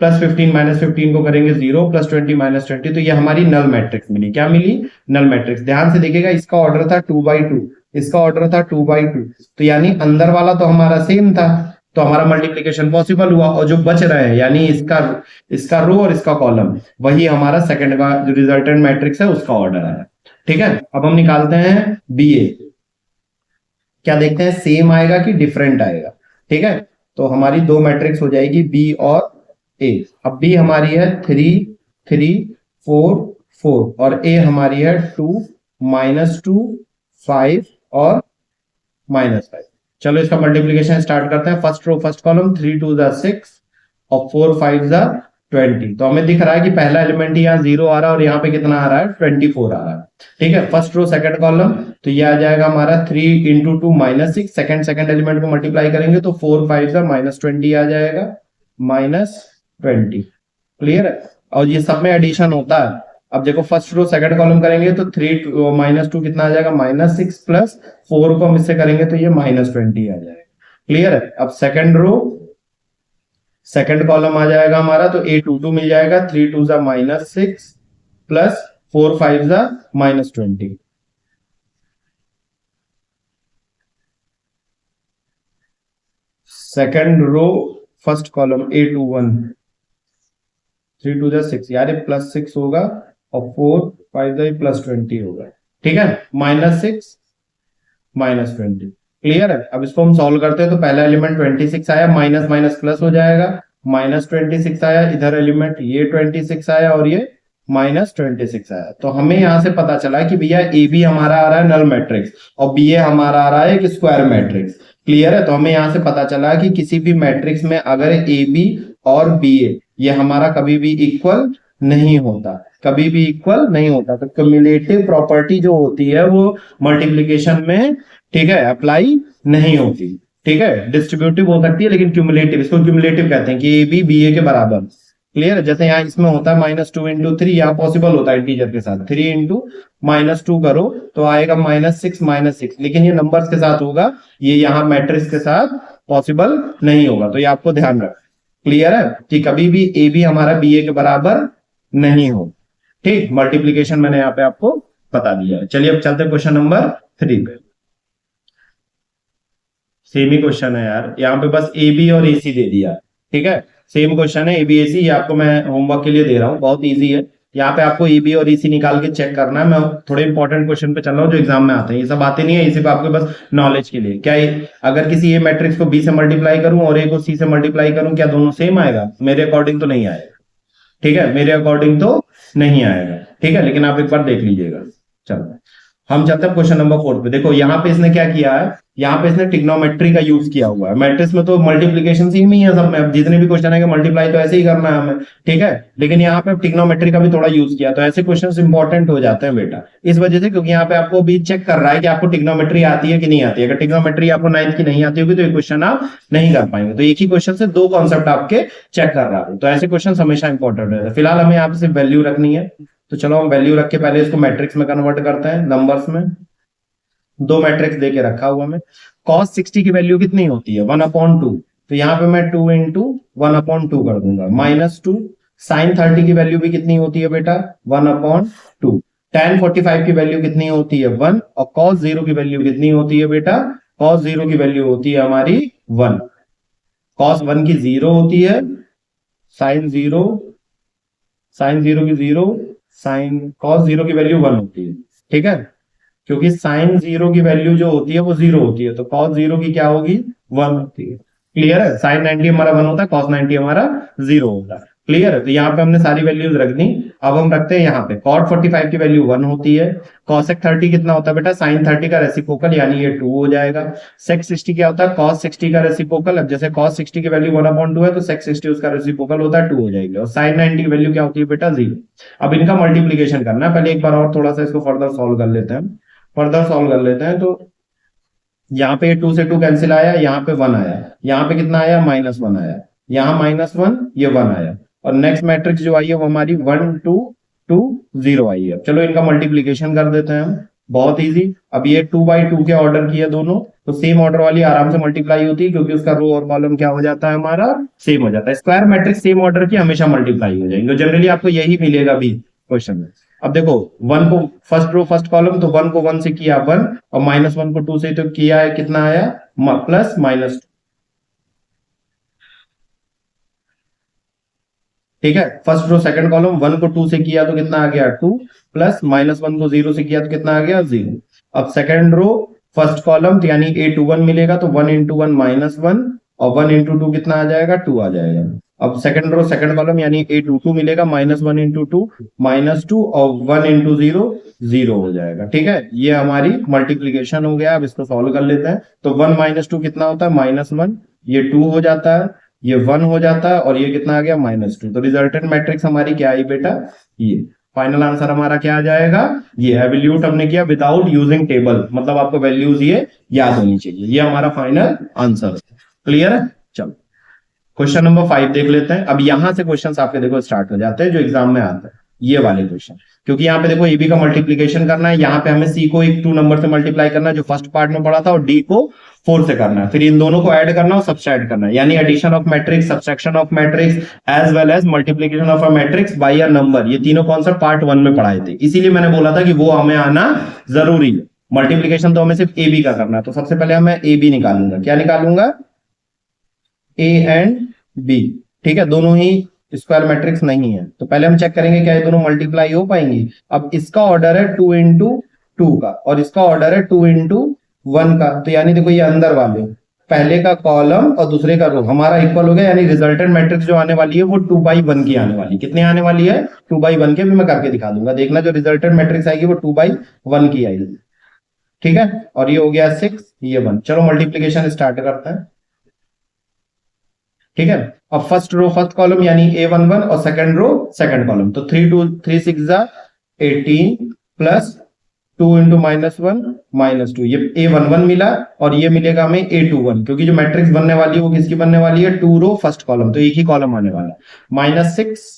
+15 -15 को करेंगे 0, +20 -20। तो ये हमारी नल मैट्रिक्स मिली। क्या मिली? Null matrix. ध्यान से देखिएगा, इसका ऑर्डर था 2x2, इसका ऑर्डर था 2x2, तो यानी अंदर वाला तो हमारा सेम था, तो हमारा मल्टीप्लिकेशन पॉसिबल हुआ। और जो बच रहे हैं यानी इसका रो और इसका कॉलम, वही हमारा सेकंड का जो रिजल्टेंट मैट्रिक्स है उसका ऑर्डर आया। ठीक है, अब हम निकालते हैं बी ए। क्या देखते हैं, सेम आएगा कि डिफरेंट आएगा। ठीक है, तो हमारी दो मैट्रिक्स हो जाएगी बी और ए। अब बी हमारी है 3 3 4 4, और ए हमारी है 2 -2 5 और -5। चलो इसका मल्टीप्लिकेशन स्टार्ट करते हैं। फर्स्ट रो फर्स्ट कॉलम, 3 2 6 और 4 5 20। तो हमें दिख रहा है कि पहला एलिमेंट यहाँ 0 आ रहा है और यहाँ पे कितना आ रहा है, 24 आ रहा है। ठीक है, फर्स्ट रो सेकंड कॉलम, तो ये आ जाएगा हमारा 3 इंटू 2 -6। सेकंड एलिमेंट को मल्टीप्लाई करेंगे तो 4 5 -20 आ जाएगा, -20। क्लियर है। और ये सब में एडिशन होता है। अब देखो फर्स्ट रो सेकंड कॉलम करेंगे तो 3 - 2 कितना आ जाएगा -6 प्लस 4 को हम इससे करेंगे तो ये -20 आ जाएगा। क्लियर है। अब सेकंड रो सेकंड कॉलम आ जाएगा हमारा तो A22 मिल जाएगा, 3 2 जा -6 प्लस 4 5 जा -20। Second row first column A21 3 2 जा 6 यार ये +6 होगा और 4 5 जा +20 होगा। ठीक है, -6 -20। क्लियर है। अब इसको हम सॉल्व करते हैं तो पहला एलिमेंट 26 आया, माइनस माइनस प्लस हो जाएगा, -26 आया, इधर एलिमेंट ये 26 आया और ये -26 आया। तो हमें यहां से पता चला कि भैया ए बी हमारा आ रहा है नल मैट्रिक्स और बी ए हमारा आ रहा है एक स्क्वायर मैट्रिक्स। क्लियर है। तो हमें यहां से पता चला कि किसी भी मैट्रिक्स में अगर ए बी और बी ए ये हमारा कभी भी इक्वल नहीं होता, कभी भी इक्वल नहीं होता। तो क्युमुलेटिव प्रॉपर्टी जो होती है वो मल्टीप्लीकेशन में, ठीक है, अप्लाई नहीं होती। ठीक है, डिस्ट्रीब्यूटिव हो सकती है लेकिन क्यूमुलेटिव, इसको क्यूमुलेटिव कहते हैं कि ए बी बी ए के बराबर। क्लियर है। जैसे यहाँ इसमें होता है -2 × 3, यहाँ पॉसिबल होता है इंटीजर के साथ 3 × -2 करो तो आएगा -6 -6, लेकिन ये नंबर्स के साथ होगा, ये यहाँ मैट्रिक्स के साथ पॉसिबल नहीं होगा। तो ये आपको ध्यान रखना। क्लियर है कि कभी भी ए बी हमारा बी ए के बराबर नहीं हो। ठीक, मल्टीप्लीकेशन मैंने यहाँ पे आपको बता दिया है। चलिए अब चलते क्वेश्चन नंबर 3 पे। सेम ही क्वेश्चन है यार, यहाँ पे बस ए बी और ए सी दे दिया। ठीक है, सेम क्वेश्चन है ए बी ए सी, ये आपको मैं होमवर्क के लिए दे रहा हूँ, बहुत इजी है। यहाँ पे आपको ए बी और ए सी निकाल के चेक करना है। मैं थोड़े इंपॉर्टेंट क्वेश्चन पे चल रहा हूँ जो एग्जाम में आते हैं, ये सब आते नहीं है, इसी पे आपके बस नॉलेज के लिए। क्या अगर किसी ए मैट्रिक्स को बी से मल्टीप्लाई करूं और ए को सी से मल्टीप्लाई करूं, क्या दोनों सेम आएगा? मेरे अकॉर्डिंग तो नहीं आएगा। ठीक है, मेरे अकॉर्डिंग तो नहीं आएगा। ठीक है, लेकिन आप एक बार देख लीजिएगा। चलो हम चलते हैं क्वेश्चन नंबर 4 पे। देखो यहाँ पे इसने क्या किया है, यहाँ पे इसने ट्रिग्नोमेट्री का यूज किया हुआ है। मैट्रिक्स में तो मल्टीप्लीकेशन सेम ही है सब में, अब जितने भी क्वेश्चन आएंगे मल्टीप्लाई तो ऐसे ही करना है हमें। ठीक है, लेकिन यहाँ पे ट्रिग्नोमेट्री का भी थोड़ा यूज किया, तो ऐसे क्वेश्चन इंपॉर्टेंट हो जाते हैं बेटा इस वजह से, क्योंकि यहाँ पे आपको भी चेक कर रहा है कि आपको ट्रिग्नोमेट्री आती है कि नहीं आती है। अगर ट्रिग्नोमेट्री आपको 9th की नहीं आती होगी तो ये क्वेश्चन आप नहीं कर पाएंगे। तो एक ही क्वेश्चन से दो कॉन्सेप्ट आपके चेक कर रहा है, तो ऐसे क्वेश्चन हमेशा इंपॉर्टेंट है। फिलहाल हमें यहाँ पे सिर्फ वैल्यू रखनी है, तो चलो हम वैल्यू रख के पहले इसको मैट्रिक्स में कन्वर्ट करते हैं, नंबर्स में। दो मैट्रिक्स देके रखा हुआ में। cos 60 की वैल्यू कितनी होती है? 1/2। तो यहाँ पे मैं 2 × 1/2 कर दूंगा, -2। sin 30 की वैल्यू भी कितनी होती है बेटा? 1/2। tan 45 की वैल्यू कितनी होती है? 1। और cos 0 की वैल्यू कितनी होती है बेटा? cos 0 की वैल्यू होती है हमारी 1। cos 1 की 0 होती है, sin 0 की 0, sin cos 0 की वैल्यू 1 होती है। ठीक है, क्योंकि sin 0 की वैल्यू जो होती है वो 0 होती है, तो cos 0 की क्या होगी? 1 होती है। क्लियर है। sin 90 हमारा 1 होता है, cos 90 हमारा 0 होता है। क्लियर है। तो यहाँ पे हमने सारी वैल्यूज रख दी। अब हम रखते हैं यहाँ पे cot 45 की वैल्यू 1 होती है। cosec 30 कितना होता है बेटा? sin 30 का रेसिप्रोकल, यानी ये 2 हो जाएगा। sec 60 क्या होता है? cos 60 का रेसिप्रोकल। अब जैसे cos 60 की वैल्यू 1/2 है तो sec 60 उसका रेसिप्रोकल होता है, 2 हो जाएगी। और sin 90 की वैल्यू क्या होती है बेटा? 0। अब इनका मल्टीप्लीकेशन करना है। पहले एक बार और थोड़ा सा इसको फर्दर सॉल्व कर लेते हैं, तो यहाँ पे 2 से 2 कैंसिल आया, यहाँ पे 1 आया, यहाँ पे कितना आया? -1 आया, यहाँ -1, ये 1 आया। और नेक्स्ट मैट्रिक्स जो आई है वो हमारी 1 2 2 0 आई है। चलो इनका मल्टीप्लीकेशन कर देते हैं हम, बहुत इजी। अब ये 2/2 के ऑर्डर की है दोनों, तो सेम ऑर्डर वाली आराम से मल्टीप्लाई होती है, क्योंकि उसका रो और कॉलम क्या हो जाता है हमारा? सेम हो जाता है। स्क्वायर मैट्रिक्स सेम ऑर्डर की हमेशा मल्टीप्लाई हो जाएंगे, तो जनरली आपको यही मिलेगा भी क्वेश्चन में। अब देखो 1 को फर्स्ट रो फर्स्ट कॉलम, तो 1 को 1 से किया 1, और -1 को 2 से तो किया है, कितना आया? प्लस -2। ठीक है, फर्स्ट रो सेकंड कॉलम, 1 को 2 से किया तो कितना आ गया? 2, प्लस -1 को 0 से किया तो कितना आ गया? 0। अब सेकंड रो फर्स्ट कॉलम, तो यानी A21 मिलेगा, तो 1 × 1 -1, और 1 × 2 कितना आ जाएगा? 2 आ जाएगा। अब सेकंड रो सेकंड कॉलम यानी A22 मिलेगा, -1 × 2 -2, और 1 × 0 0 हो जाएगा। ठीक है, ये हमारी मल्टीप्लीकेशन हो गया। अब इसको सॉल्व कर लेते हैं। तो 1 - 2 कितना होता है? -1, ये 2 हो जाता है, ये 1 हो जाता है, और ये कितना आ गया? -2। तो रिजल्टेंट मैट्रिक्स हमारी क्या आई बेटा? ये। फाइनल आंसर हमारा क्या आ जाएगा? ये एवल्यूट हमने किया विदाउट यूजिंग टेबल, मतलब आपको वैल्यूज ये याद होनी चाहिए। ये हमारा फाइनल आंसर। क्लियर है। चलो क्वेश्चन नंबर 5 देख लेते हैं। अब यहां से क्वेश्चंस आपके देखो स्टार्ट हो जाते हैं जो एग्जाम में आते हैं, ये वाले क्वेश्चन। क्योंकि यहाँ पे देखो ए बी का मल्टीप्लीकेशन करना है, यहाँ पे हमें सी को एक 2 नंबर से मल्टीप्लाई करना है जो फर्स्ट पार्ट में पढ़ा था, और डी को 4 से करना है, फिर इन दोनों को ऐड करना और सब्सट्रैक्ट करना है, यानी addition of matrix, subtraction of matrix as well as multiplication of a matrix by a number, ये तीनों कॉन्सेप्ट पार्ट 1 में पढ़ाए थे। इसीलिए मैंने बोला था कि वो हमें आना जरूरी है। मल्टीप्लीकेशन तो हमें सिर्फ ए बी का करना है, तो सबसे पहले मैं ए बी निकालूंगा। क्या निकालूंगा? ए एंड बी, ठीक है, दोनों ही स्क्वायर मैट्रिक्स नहीं है, तो पहले हम चेक करेंगे क्या ये दोनों मल्टीप्लाई हो पाएंगी। अब इसका ऑर्डर है 2 इंटू 2 का, और इसका ऑर्डर है 2 इंटू 1 का, तो यानी देखो ये अंदर वाले पहले का कॉलम और दूसरे का रो हमारा इक्वल हो गया, यानी रिजल्टेंट मैट्रिक्स जो आने वाली है वो 2/1 की आने वाली। कितनी आने वाली है? 2/1 की। भी मैं करके दिखा दूंगा, देखना जो रिजल्टेंट मैट्रिक्स आएगी वो 2/1 की आएगी, ठीक है। और ये हो गया 6, ये 1। चलो मल्टीप्लीकेशन स्टार्ट करते हैं, ठीक है। अब फर्स्ट रो फर्स्ट कॉलम यानी A11 और सेकंड रो सेकंड कॉलम, तो 3 6 18 प्लस 2 इंटू -1 -2, ये A11 मिला, और ये मिलेगा हमें A21, क्योंकि जो मैट्रिक्स बनने वाली है वो किसकी बनने वाली है? 2 रो फर्स्ट कॉलम, तो एक ही कॉलम आने वाला है। -6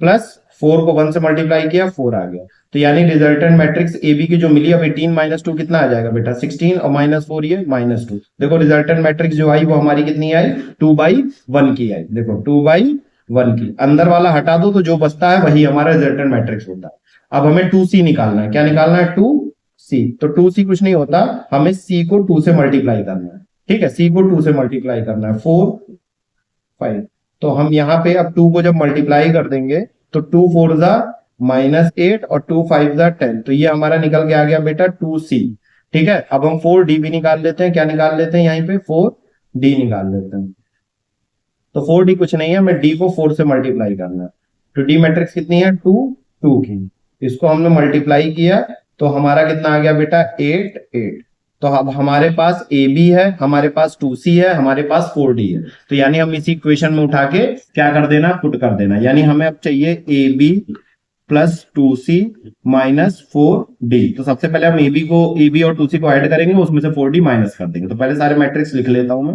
प्लस 4 को 1 से मल्टीप्लाई किया, 4 आ गया, तो यानी रिजल्टेंट मैट्रिक्स ए बी की जो मिली, अब 18 - 2 कितना आ जाएगा बेटा? 16, और -4 ये -2। देखो रिजल्टेंट मैट्रिक्स जो आई वो हमारी कितनी आई? 2/1 की आई। देखो 2/1 की, अंदर वाला हटा दो तो जो बचता है वही हमारा रिजल्टेंट मैट्रिक्स होता है। अब हमें 2c निकालना है। क्या निकालना है? 2c। तो 2c कुछ नहीं होता, हमें c को 2 से मल्टीप्लाई करना है, ठीक है, c को 2 से मल्टीप्लाई करना है। 4 5, तो हम यहाँ पे अब 2 को जब मल्टीप्लाई कर देंगे तो 2 4 -8 और 2 5 10, तो ये हमारा निकल के आ गया बेटा 2c, ठीक है। अब हम 4d भी निकाल लेते हैं। क्या निकाल लेते हैं? यहीं पे 4d निकाल लेते हैं। तो 4d कुछ नहीं है, हमें d को 4 से मल्टीप्लाई करना है, तो d मैट्रिक्स कितनी है? 2 2 की, इसको हमने मल्टीप्लाई किया तो हमारा कितना आ गया बेटा? 8 8। तो अब हमारे पास ए बी है, हमारे पास 2c है, हमारे पास 4d है, तो यानी हम इसी इक्वेशन में उठा के क्या कर देना? पुट कर देना, यानी हमें अब चाहिए A B plus 2c minus 4d। तो सबसे पहले हम ए बी और 2c को ऐड करेंगे, उसमें से 4d माइनस कर देंगे। तो पहले सारे मैट्रिक्स लिख लेता हूं मैं।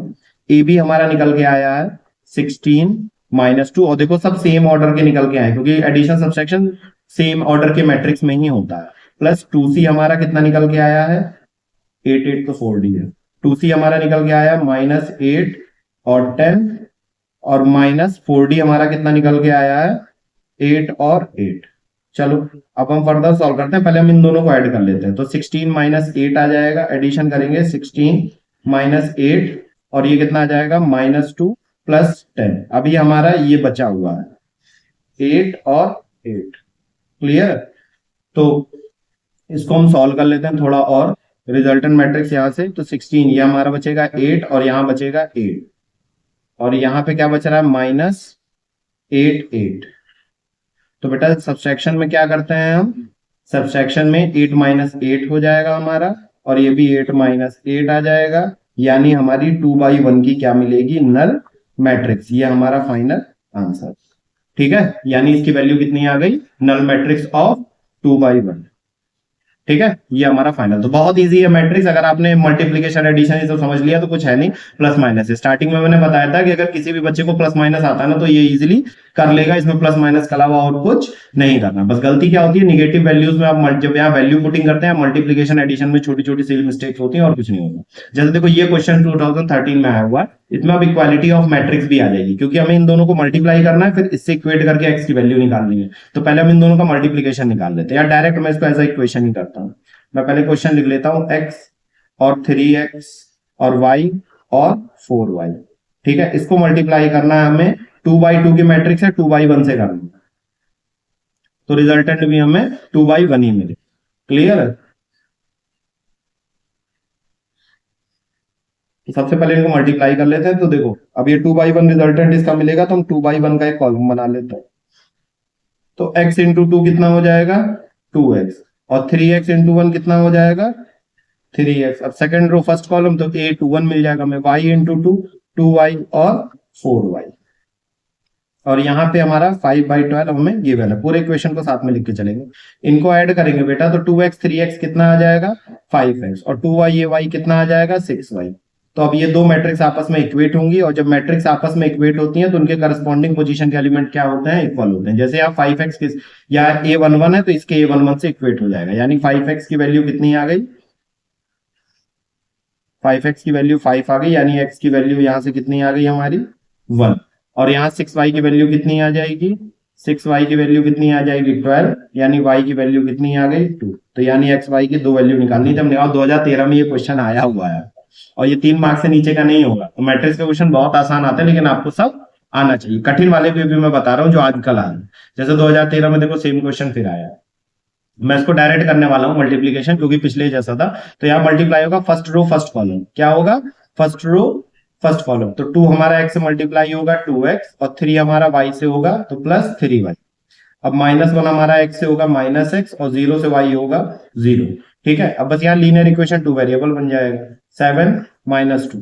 ए बी हमारा निकल के आया है 16 -2, और देखो सब सेम ऑर्डर के निकल के आए, क्योंकि एडिशन सब्सट्रैक्शन सेम ऑर्डर के मैट्रिक्स में ही होता है। प्लस 2c हमारा कितना निकल के आया है? 8 8, तो 4d है। 2c हमारा निकल के आया -8 और 10, और -4d हमारा कितना निकल के आया है? 8 और 8। चलो अब हम फर्दर सॉल्व करते हैं, पहले हम इन दोनों को ऐड कर लेते हैं। तो 16 - 8 आ जाएगा, एडिशन करेंगे 16 - 8, और ये कितना आ जाएगा? -2 प्लस 10। अभी हमारा ये बचा हुआ है 8 और 8, क्लियर। तो इसको हम सॉल्व कर लेते हैं थोड़ा और। रिजल्टेंट मैट्रिक्स यहां से, तो 16 ये हमारा बचेगा 8, और यहां बचेगा 8, और यहां पे क्या बच रहा है? -8 8। तो बेटा सब्सट्रैक्शन में क्या करते हैं हम? सब्सट्रैक्शन में 8 - 8 हो जाएगा हमारा, और ये भी 8 - 8 आ जाएगा, यानी हमारी 2/1 की क्या मिलेगी? Null matrix. ये हमारा फाइनल आंसर, ठीक है, यानी इसकी वैल्यू कितनी आ गई? नल मैट्रिक्स ऑफ 2/1, ठीक है, ये हमारा फाइनल। तो बहुत इजी है मैट्रिक्स, अगर आपने मल्टीप्लिकेशन एडिशन ये सब समझ लिया तो कुछ है नहीं, प्लस माइनस। स्टार्टिंग में मैंने बताया था कि अगर किसी भी बच्चे को प्लस माइनस आता है ना तो ये इजीली कर लेगा, इसमें प्लस माइनस के अलावा और कुछ नहीं करना। बस गलती क्या होती है? निगेटिव वैल्यूज में आप जब यहाँ वैल्यू पुटिंग करते हैं मल्टीप्लिकेशन एडिशन में छोटी छोटी सी मिस्टेक्स होती हैं और कुछ नहीं होता। जैसे देखो ये क्वेश्चन 2013 में आया हुआ है, इसमें अब इक्वालिटी ऑफ मैट्रिक्स भी आ जाएगी, क्योंकि हमें इन दोनों को मल्टीप्लाई करना है, फिर इससे इक्वेट करके एक्स की वैल्यू निकालनी है। तो पहले हम इन दोनों का मल्टीप्लिकेशन निकाल लेते हैं, या डायरेक्ट मैं इसको ऐसा इक्वेशन ही करता हूँ। मैं पहले क्वेश्चन लिख लेता हूं, x और 3x और y और 4y, ठीक है। इसको मल्टीप्लाई करना है हमें, 2/2 की मैट्रिक्स है, 2/1 से करना है, तो रिजल्टेंट भी हमें 2/1 ही मिले, क्लियर है। तो सबसे पहले इनको मल्टीप्लाई कर लेते हैं। तो देखो अब ये 2/1 रिजल्टेंट इसका मिलेगा, तो हम 2/1 का एक कॉलम बना लेते हैं। तो x इंटू 2 कितना हो जाएगा? 2x, और 3x इंटू 1 कितना हो जाएगा? 3x। अब सेकंड रो फर्स्ट कॉलम, तो A21 मिल जाएगा हमें, y इंटू 2 2y और 4y, और यहाँ पे हमारा 5/12 हमें गिवन है। पूरे इक्वेशन को साथ में लिख के चलेंगे, इनको ऐड करेंगे बेटा, तो 2x 3x कितना आ जाएगा? 5x, और 2y ये y कितना आ जाएगा? 6y। तो अब ये दो मैट्रिक्स आपस में इक्वेट होंगी, और जब मैट्रिक्स आपस में इक्वेट होती हैं तो उनके करस्पॉन्डिंग पोजीशन के एलिमेंट क्या होते हैं, इक्वल होते हैं। जैसे यहाँ 5x किस या a11 है तो इसके a11 से इक्वेट हो जाएगा, यानी 5x की वैल्यू कितनी आ गई, 5x की वैल्यू 5 आ गई, यानी x की वैल्यू यहां से कितनी आ गई हमारी 1। और यहाँ 6y की वैल्यू कितनी आ जाएगी, 6y की वैल्यू कितनी आ जाएगी 12, यानी y की वैल्यू कितनी आ गई 2। तो यानी x y की दो वैल्यू निकालनी थी हमने, और 2013 में ये क्वेश्चन आया हुआ है, और ये 3 मार्क्स से नीचे का नहीं होगा। तो मैट्रिक्स के क्वेश्चन बहुत आसान आते हैं, लेकिन आपको सब आना चाहिए। कठिन वाले भी मैं बता रहा हूँ जो आजकल आए, जैसे 2013 में देखो सेम क्वेश्चन फिर आया है। मैं इसको डायरेक्ट करने वाला हूं मल्टीप्लीकेशन, क्योंकि पिछले जैसा था। तो यहाँ मल्टीप्लाई होगा फर्स्ट रो फर्स्ट कॉलम, क्या होगा फर्स्ट रो फर्स्ट कॉलम। तो 2 हमारा x से मल्टीप्लाई होगा 2x, और 3 हमारा y से होगा तो प्लस 3y। अब -1 हमारा x से होगा -x, और 0 से y होगा 0। ठीक है, अब बस यहाँ लीनियर इक्वेशन 2 वेरिएबल बन जाएगा 7 -2।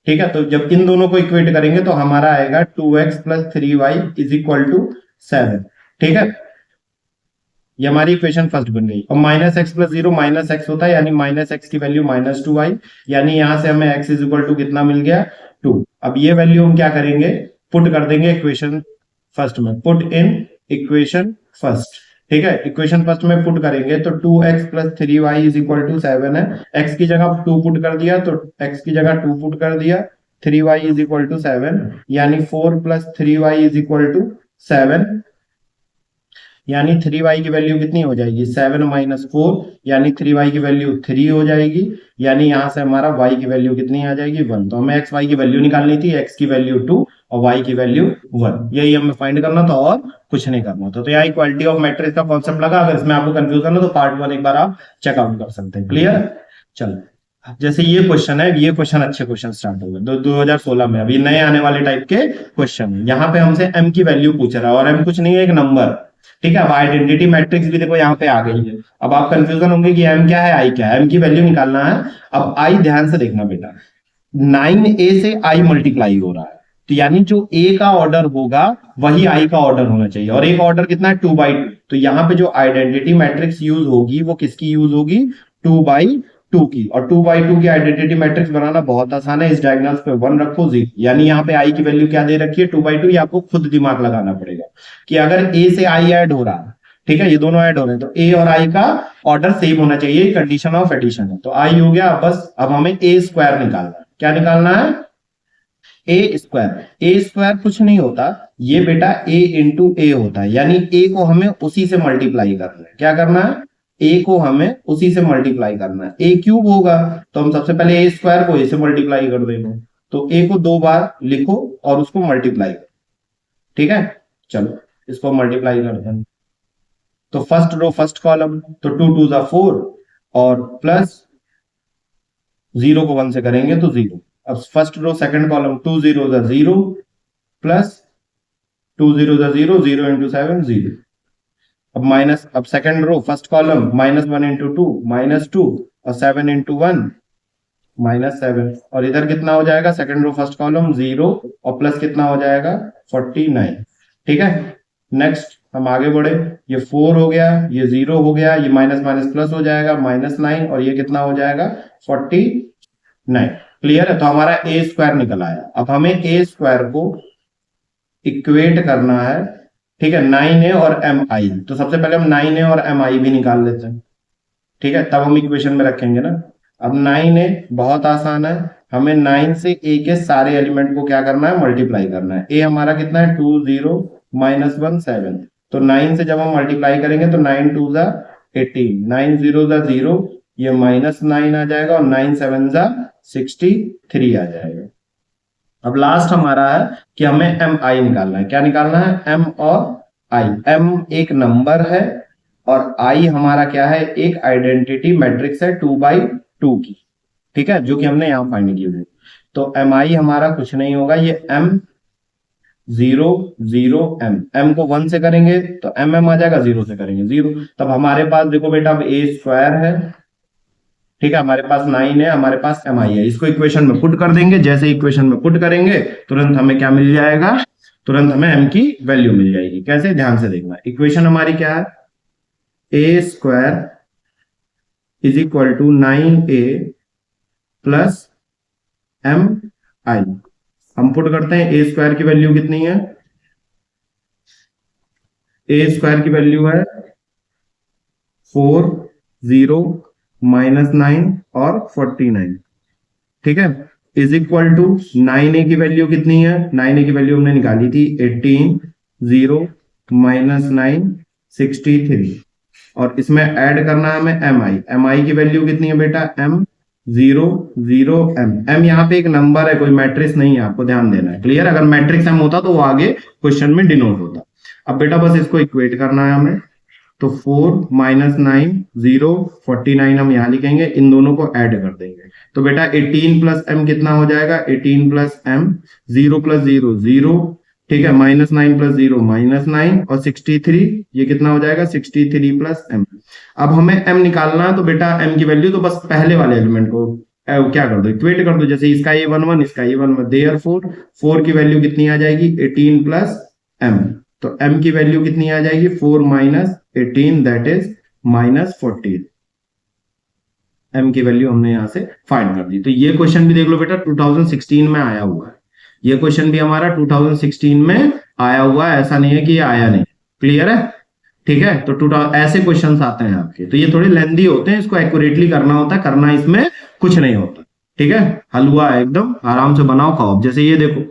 ठीक है, तो जब इन दोनों को इक्वेट करेंगे तो हमारा आएगा 2x + 3y = 7। ठीक है, ये हमारी इक्वेशन फर्स्ट बन गई। और -x + 0 -x होता है, यानी -x की वैल्यू -2y, यानी यहां से हमें x = कितना मिल गया 2। अब ये वैल्यू हम क्या करेंगे, पुट कर देंगे इक्वेशन फर्स्ट में, पुट इन इक्वेशन फर्स्ट। ठीक है, इक्वेशन फर्स्ट में पुट करेंगे तो 2x + 3y = 7 है। x की जगह 2 पुट कर दिया, तो x की जगह 2 पुट कर दिया, 3y = 7, यानी 4 + 3y = 7, यानी 3y की वैल्यू कितनी हो जाएगी 7 - 4, यानी 3y की वैल्यू 3 हो जाएगी, यानी यहां से हमारा y की वैल्यू कितनी आ जाएगी 1। तो हमें x y की वैल्यू निकालनी थी, x की वैल्यू 2 और y की वैल्यू 1, यही हमें फाइंड करना था और कुछ नहीं करना था। तो यहाँ इक्वालिटी ऑफ मैट्रिक्स का कॉन्सेप्ट लगा। अगर इसमें आपको कंफ्यूजन हो तो पार्ट 1 एक बार आप चेकआउट कर सकते हैं। क्लियर, चलो जैसे ये क्वेश्चन है, ये क्वेश्चन अच्छे क्वेश्चन स्टार्ट हो गए 2016 में, अभी नए आने वाले टाइप के क्वेश्चन। यहाँ पे हमसे m की वैल्यू पूछ रहा है, और m कुछ नहीं है, एक नंबर। ठीक है, अब आइडेंटिटी मैट्रिक्स भी देखो यहाँ पे आ गई है। अब आप कंफ्यूजन होंगे कि m क्या है i क्या है, m की वैल्यू निकालना है। अब i ध्यान से देखना बेटा, 9a से i मल्टीप्लाई हो रहा है, तो यानी जो a का ऑर्डर होगा वही i का ऑर्डर होना चाहिए, और एक ऑर्डर कितना है 2/2। तो यहाँ पे जो आइडेंटिटी मैट्रिक्स यूज होगी वो किसकी यूज होगी 2/2 की, और 2/2 की आइडेंटिटी मैट्रिक्स बनाना बहुत आसान है। इस डायगोनल्स पे 1 रखो 0, यानी यहाँ पे i की वैल्यू क्या दे रखी है 2/2। ये आपको खुद दिमाग लगाना पड़ेगा कि अगर a से i ऐड हो रहा है, ठीक है, ये दोनों ऐड हो रहे हैं, तो a और i का ऑर्डर सेम होना चाहिए, कंडीशन ऑफ एडिशन है। तो i हो गया, बस अब हमें a² निकालना है। क्या निकालना है a² कुछ नहीं होता, ये बेटा a × a होता है, यानी a को हमें उसी से मल्टीप्लाई करना है। क्या करना है, a को हमें उसी से मल्टीप्लाई करना है। a³ होगा तो हम सबसे पहले a² को a से मल्टीप्लाई कर देंगे, तो a को 2 बार लिखो और उसको मल्टीप्लाई करो। ठीक है, चलो इसको मल्टीप्लाई करते हैं। तो फर्स्ट रो फर्स्ट कॉलम, तो 2 × 2 = 4, और प्लस 0 को 1 से करेंगे तो 0। अब first row second column, 2 0 = 0, plus 2 0 = 0, 0 × 7 0। अब माइनस, अब सेकंड रो फर्स्ट कॉलम, -1 × 2 -2, और 7 × 1 -7। और इधर कितना हो जाएगा सेकंड रो फर्स्ट कॉलम 0, और प्लस कितना हो जाएगा 49। ठीक है, नेक्स्ट हम आगे बढ़े, ये 4 हो गया, ये 0 हो गया, ये माइनस माइनस प्लस हो जाएगा -9, और ये कितना हो जाएगा 49। क्लियर है, तो हमारा a² निकल आया। अब हमें a² को इक्वेट करना है। ठीक है, 9a और mi, तो सबसे पहले हम 9a और mi भी निकाल लेते हैं। ठीक है, तब हम इक्वेशन में रखेंगे ना। अब 9a बहुत आसान है, हमें 9 से a के सारे एलिमेंट को क्या करना है मल्टीप्लाई करना है। a हमारा कितना है 2 0 -1 7, तो 9 से जब हम मल्टीप्लाई करेंगे तो 9 2 = 18, 9 0 = 0, ये -9 आ जाएगा, और 9 7 = 63 आ जाएगा। अब लास्ट हमारा है कि हमें mi निकालना है। क्या निकालना है, m और i। m एक नंबर है और i हमारा क्या है, एक आइडेंटिटी मैट्रिक्स है 2/2 की। ठीक है, जो कि हमने यहां फाइंड की हुई। तो mi हमारा कुछ नहीं होगा, ये m 0 0 m को 1 से करेंगे तो mm आ जाएगा, 0 से करेंगे 0। तब हमारे पास देखो बेटा अब a² है। ठीक है, हमारे पास 9 है, हमारे पास mi है। इसको इक्वेशन में पुट कर देंगे, जैसे इक्वेशन में पुट करेंगे तुरंत हमें क्या मिल जाएगा, तुरंत हमें m की वैल्यू मिल जाएगी। कैसे, ध्यान से देखना। इक्वेशन हमारी क्या है, a² = 9a + एम आई। हम पुट करते हैं ए स्क्वायर की वैल्यू कितनी है, ए स्क्वायर की वैल्यू है 4, 0, -9 और 49, ठीक है, इज इक्वल टू 9a की वैल्यू कितनी है, 9a की वैल्यू हमने निकाली थी 18, 0, -9, 63, और इसमें ऐड करना है हमें एम आई की वैल्यू कितनी है बेटा, M 0, 0 M यहाँ पे एक नंबर है, कोई मैट्रिक्स नहीं है, आपको ध्यान देना है, क्लियर। अगर मैट्रिक्स M होता तो वो आगे क्वेश्चन में डिनोट होता। अब बेटा बस इसको इक्वेट करना है हमें, तो 4, -9, 0, 49 हम यहाँ लिखेंगे, इन दोनों को ऐड कर देंगे, तो बेटा 18 प्लस M कितना हो जाएगा, 18 प्लस M, 0 प्लस 0 0, ठीक है, -9 प्लस 0 -9, और 63 ये कितना हो जाएगा, 63 प्लस M। अब हमें M निकालना है, तो बेटा M की वैल्यू तो बस पहले वाले एलिमेंट को क्या कर दो, इक्वेट कर दो, जैसे इसका ये 1 1 इसका ये 1 1, देयरफॉर 4 की वैल्यू कितनी आ जाएगी, 18 प्लस M, तो M की वैल्यू कितनी आ जाएगी, 4 - 18 दैट इज -14। M की वैल्यू हमने यहां से फाइंड कर दी। तो ये क्वेश्चन भी देख लो बेटा 2016 में आया हुआ है, ये क्वेश्चन भी हमारा 2016 में आया हुआ है, ऐसा नहीं है कि ये आया नहीं, क्लियर है, ठीक है। तो ऐसे क्वेश्चंस आते हैं आपके, तो ये थोड़े लेंदी होते हैं, इसको एक्यूरेटली करना होता है, करना इसमें कुछ नहीं होता, ठीक है, हलवा है एकदम, आराम से बनाओ खाओ। जैसे ये देखो,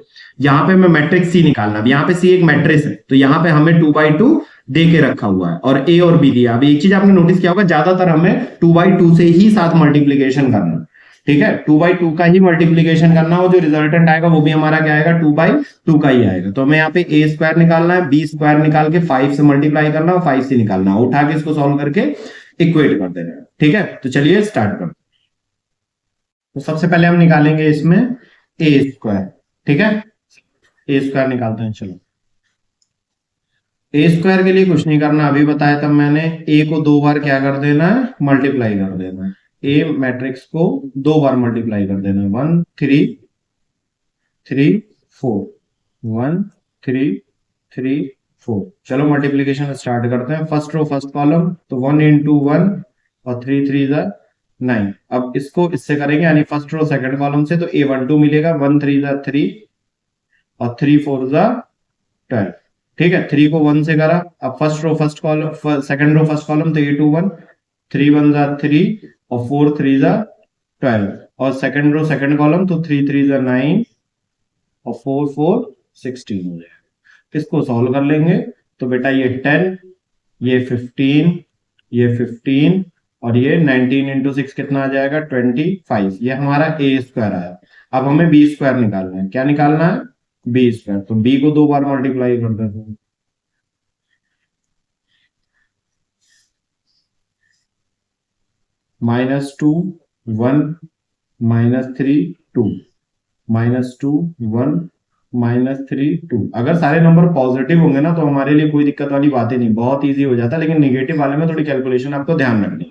यहाँ पे मैं मैट्रिक्स सी निकालना, अब यहाँ पे सी एक मैट्रिक्स है, तो यहाँ पे हमें 2/2 दे के रखा हुआ है और ए और बी दिया। अब एक चीज आपने नोटिस किया होगा, ज्यादातर हमें 2/2 से ही साथ मल्टीप्लीकेशन करना, ठीक है, 2/2 का ही मल्टीप्लीकेशन करना हो, जो रिजल्टेंट आएगा वो भी हमारा क्या आएगा, 2/2 का ही आएगा। तो हमें यहाँ पे ए स्क्वायर निकालना है, बी स्क्वायर निकाल के 5 से मल्टीप्लाई करना है, 5 से निकालना है, उठा के इसको सॉल्व करके इक्वेट कर देना है, ठीक है। तो चलिए स्टार्ट करते हैं। तो सबसे पहले हम निकालेंगे इसमें ए स्क्वायर, ठीक है, ए स्क्वायर निकालते हैं। चलो, ए स्क्वायर के लिए कुछ नहीं करना, अभी बताया था मैंने, ए को 2 बार क्या कर देना है, मल्टीप्लाई कर देना है, ए मैट्रिक्स को 2 बार मल्टीप्लाई कर देना है, 1 3 3 4, 1 3 3 4। चलो मल्टीप्लीकेशन स्टार्ट करते हैं, फर्स्ट रो फर्स्ट कॉलम, तो 1 × 1 और 3 3 9। अब इसको इससे करेंगे, यानी फर्स्ट रो सेकंड कॉलम से, तो A12 मिलेगा, 1 3 3 और 3 4 12, ठीक है, 3 को 1 से करा। अब first row first column, second row first column, तो A21, 3 1 3 और 4 3 12, और सेकंड रो सेकंड कॉलम, तो 3 3 9 और 4 4 16 हो जाएगा। इसको सॉल्व कर लेंगे, तो बेटा ये 10, ये 15, ये 15 और ये 19 × 6 कितना आ जाएगा, 25। ये हमारा ए स्क्वायर आया। अब हमें बी स्क्वायर निकालना है, क्या निकालना है, बी स्क्वायर, तो बी को 2 बार मल्टीप्लाई कर देते हैं, -2 1 -3 2, -2 1 -3 2। अगर सारे नंबर पॉजिटिव होंगे ना तो हमारे लिए कोई दिक्कत वाली बात ही नहीं, बहुत इजी हो जाता है, लेकिन नेगेटिव वाले में थोड़ी कैलकुलेशन आपको ध्यान रखनी है।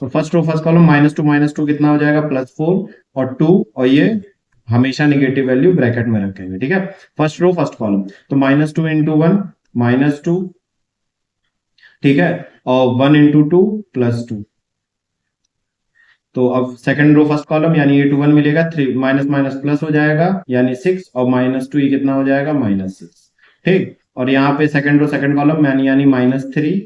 तो फर्स्ट रो फर्स्ट कॉलम, -2 कितना हो जाएगा, +4 और 2, और ये हमेशा नेगेटिव वैल्यू ब्रैकेट में रखेंगे, ठीक है। फर्स्ट रो फर्स्ट कॉलम, तो -2 × 1 -2, ठीक है, और 1 × 2 +2। तो अब सेकंड रो फर्स्ट कॉलम, यानी A21 मिलेगा, 3 माइनस माइनस प्लस हो जाएगा, यानी 6, और -2 ये कितना हो जाएगा, -6, ठीक। और यहाँ पे सेकंड रो सेकंड कॉलम, यानी -3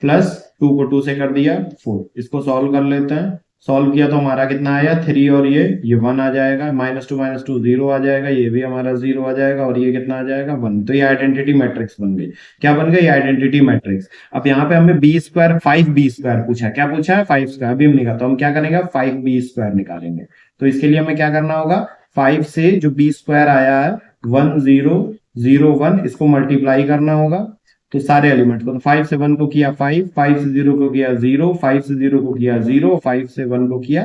प्लस 2 को 2 से कर दिया 4। इसको सॉल्व कर लेते हैं, सॉल्व किया तो हमारा कितना आया, 3 और ये 1 आ जाएगा, -2 0 आ जाएगा, ये भी हमारा 0 आ जाएगा, और ये कितना आ जाएगा, 1। तो ये आइडेंटिटी मैट्रिक्स बन गई। क्या बन गई, आइडेंटिटी मैट्रिक्स। अब यहाँ पे हमें बी स्क्वायर 5b स्क्वायर पूछा है, क्या पूछा है, 5 स्क्वायर। अभी हम निकालते, तो हम क्या करेंगे, 5b स्क्वायर निकालेंगे। तो इसके लिए हमें क्या करना होगा, 5 से जो b स्क्वायर आया है 1 0 0 1, इसको मल्टीप्लाई करना होगा, तो सारे एलिमेंट को। तो 5 से 1 को किया 5, 5 से 0 को किया 0, 5 से 0 को किया 0, 5 से 1 को किया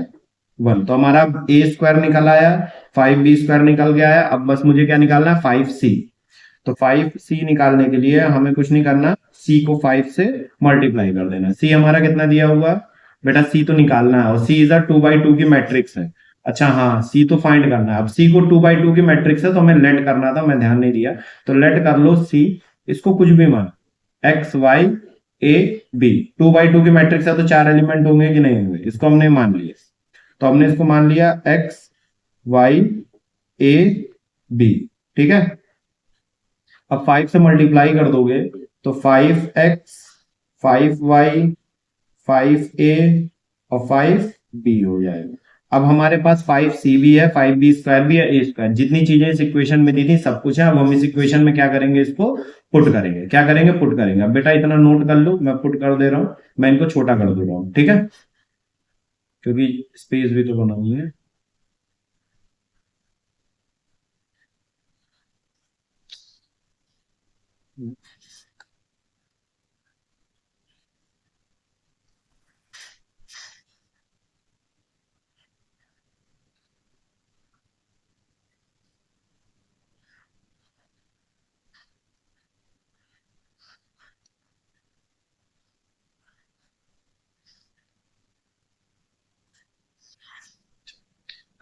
1। तो हमारा ए स्क्वायर निकल आया, 5b स्क्वायर निकल गया है। अब बस मुझे क्या निकालना है, 5c। तो 5c निकालने के लिए हमें कुछ नहीं करना, c को 5 से मल्टीप्लाई कर देना। c हमारा कितना दिया हुआ बेटा, c तो निकालना है, और c इज 2/2 की मैट्रिक्स है। अच्छा हाँ, c तो फाइंड करना है। अब c को 2/2 की मैट्रिक्स है, तो हमें लेट करना था, मैं ध्यान नहीं दिया, तो लेट कर लो c, इसको कुछ भी मान, x y a b, 2/2 की मैट्रिक्स है, तो 4 एलिमेंट होंगे कि नहीं होंगे, इसको हमने मान लिया। तो हमने इसको मान लिया x वाई ए बी, ठीक है। अब 5 से मल्टीप्लाई कर दोगे तो 5x 5y 5a और 5b हो जाएगा। अब हमारे पास 5c भी है, 5b² भी है, a², जितनी चीजें इस इक्वेशन में दी थी सब कुछ है। अब हम इस इक्वेशन में क्या करेंगे, इसको पुट करेंगे। क्या करेंगे, पुट करेंगे। अब बेटा इतना नोट कर लो, मैं पुट कर दे रहा हूं, मैं इनको छोटा कर दे रहा हूं, ठीक है, क्योंकि स्पेस भी तो बनानी है।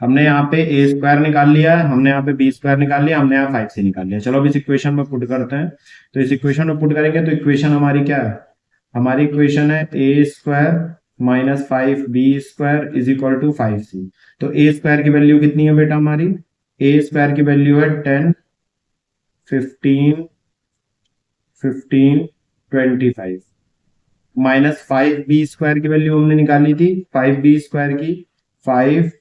हमने यहाँ पे a² निकाल लिया है, हमने यहाँ पे b² निकाल लिया, हमने यहाँ 5c निकाल लिया। चलो अब इस इक्वेशन में पुट करते हैं। तो इस इक्वेशन में पुट करेंगे तो इक्वेशन हमारी क्या है, हमारी इक्वेशन है a² minus 5b² is equal to 5c। तो a² की वैल्यू कितनी है बेटा हमारी, a² की वैल्यू है 10 15 15 25 माइनस 5b² की वैल्यू हमने निकाली थी, 5b² की 5005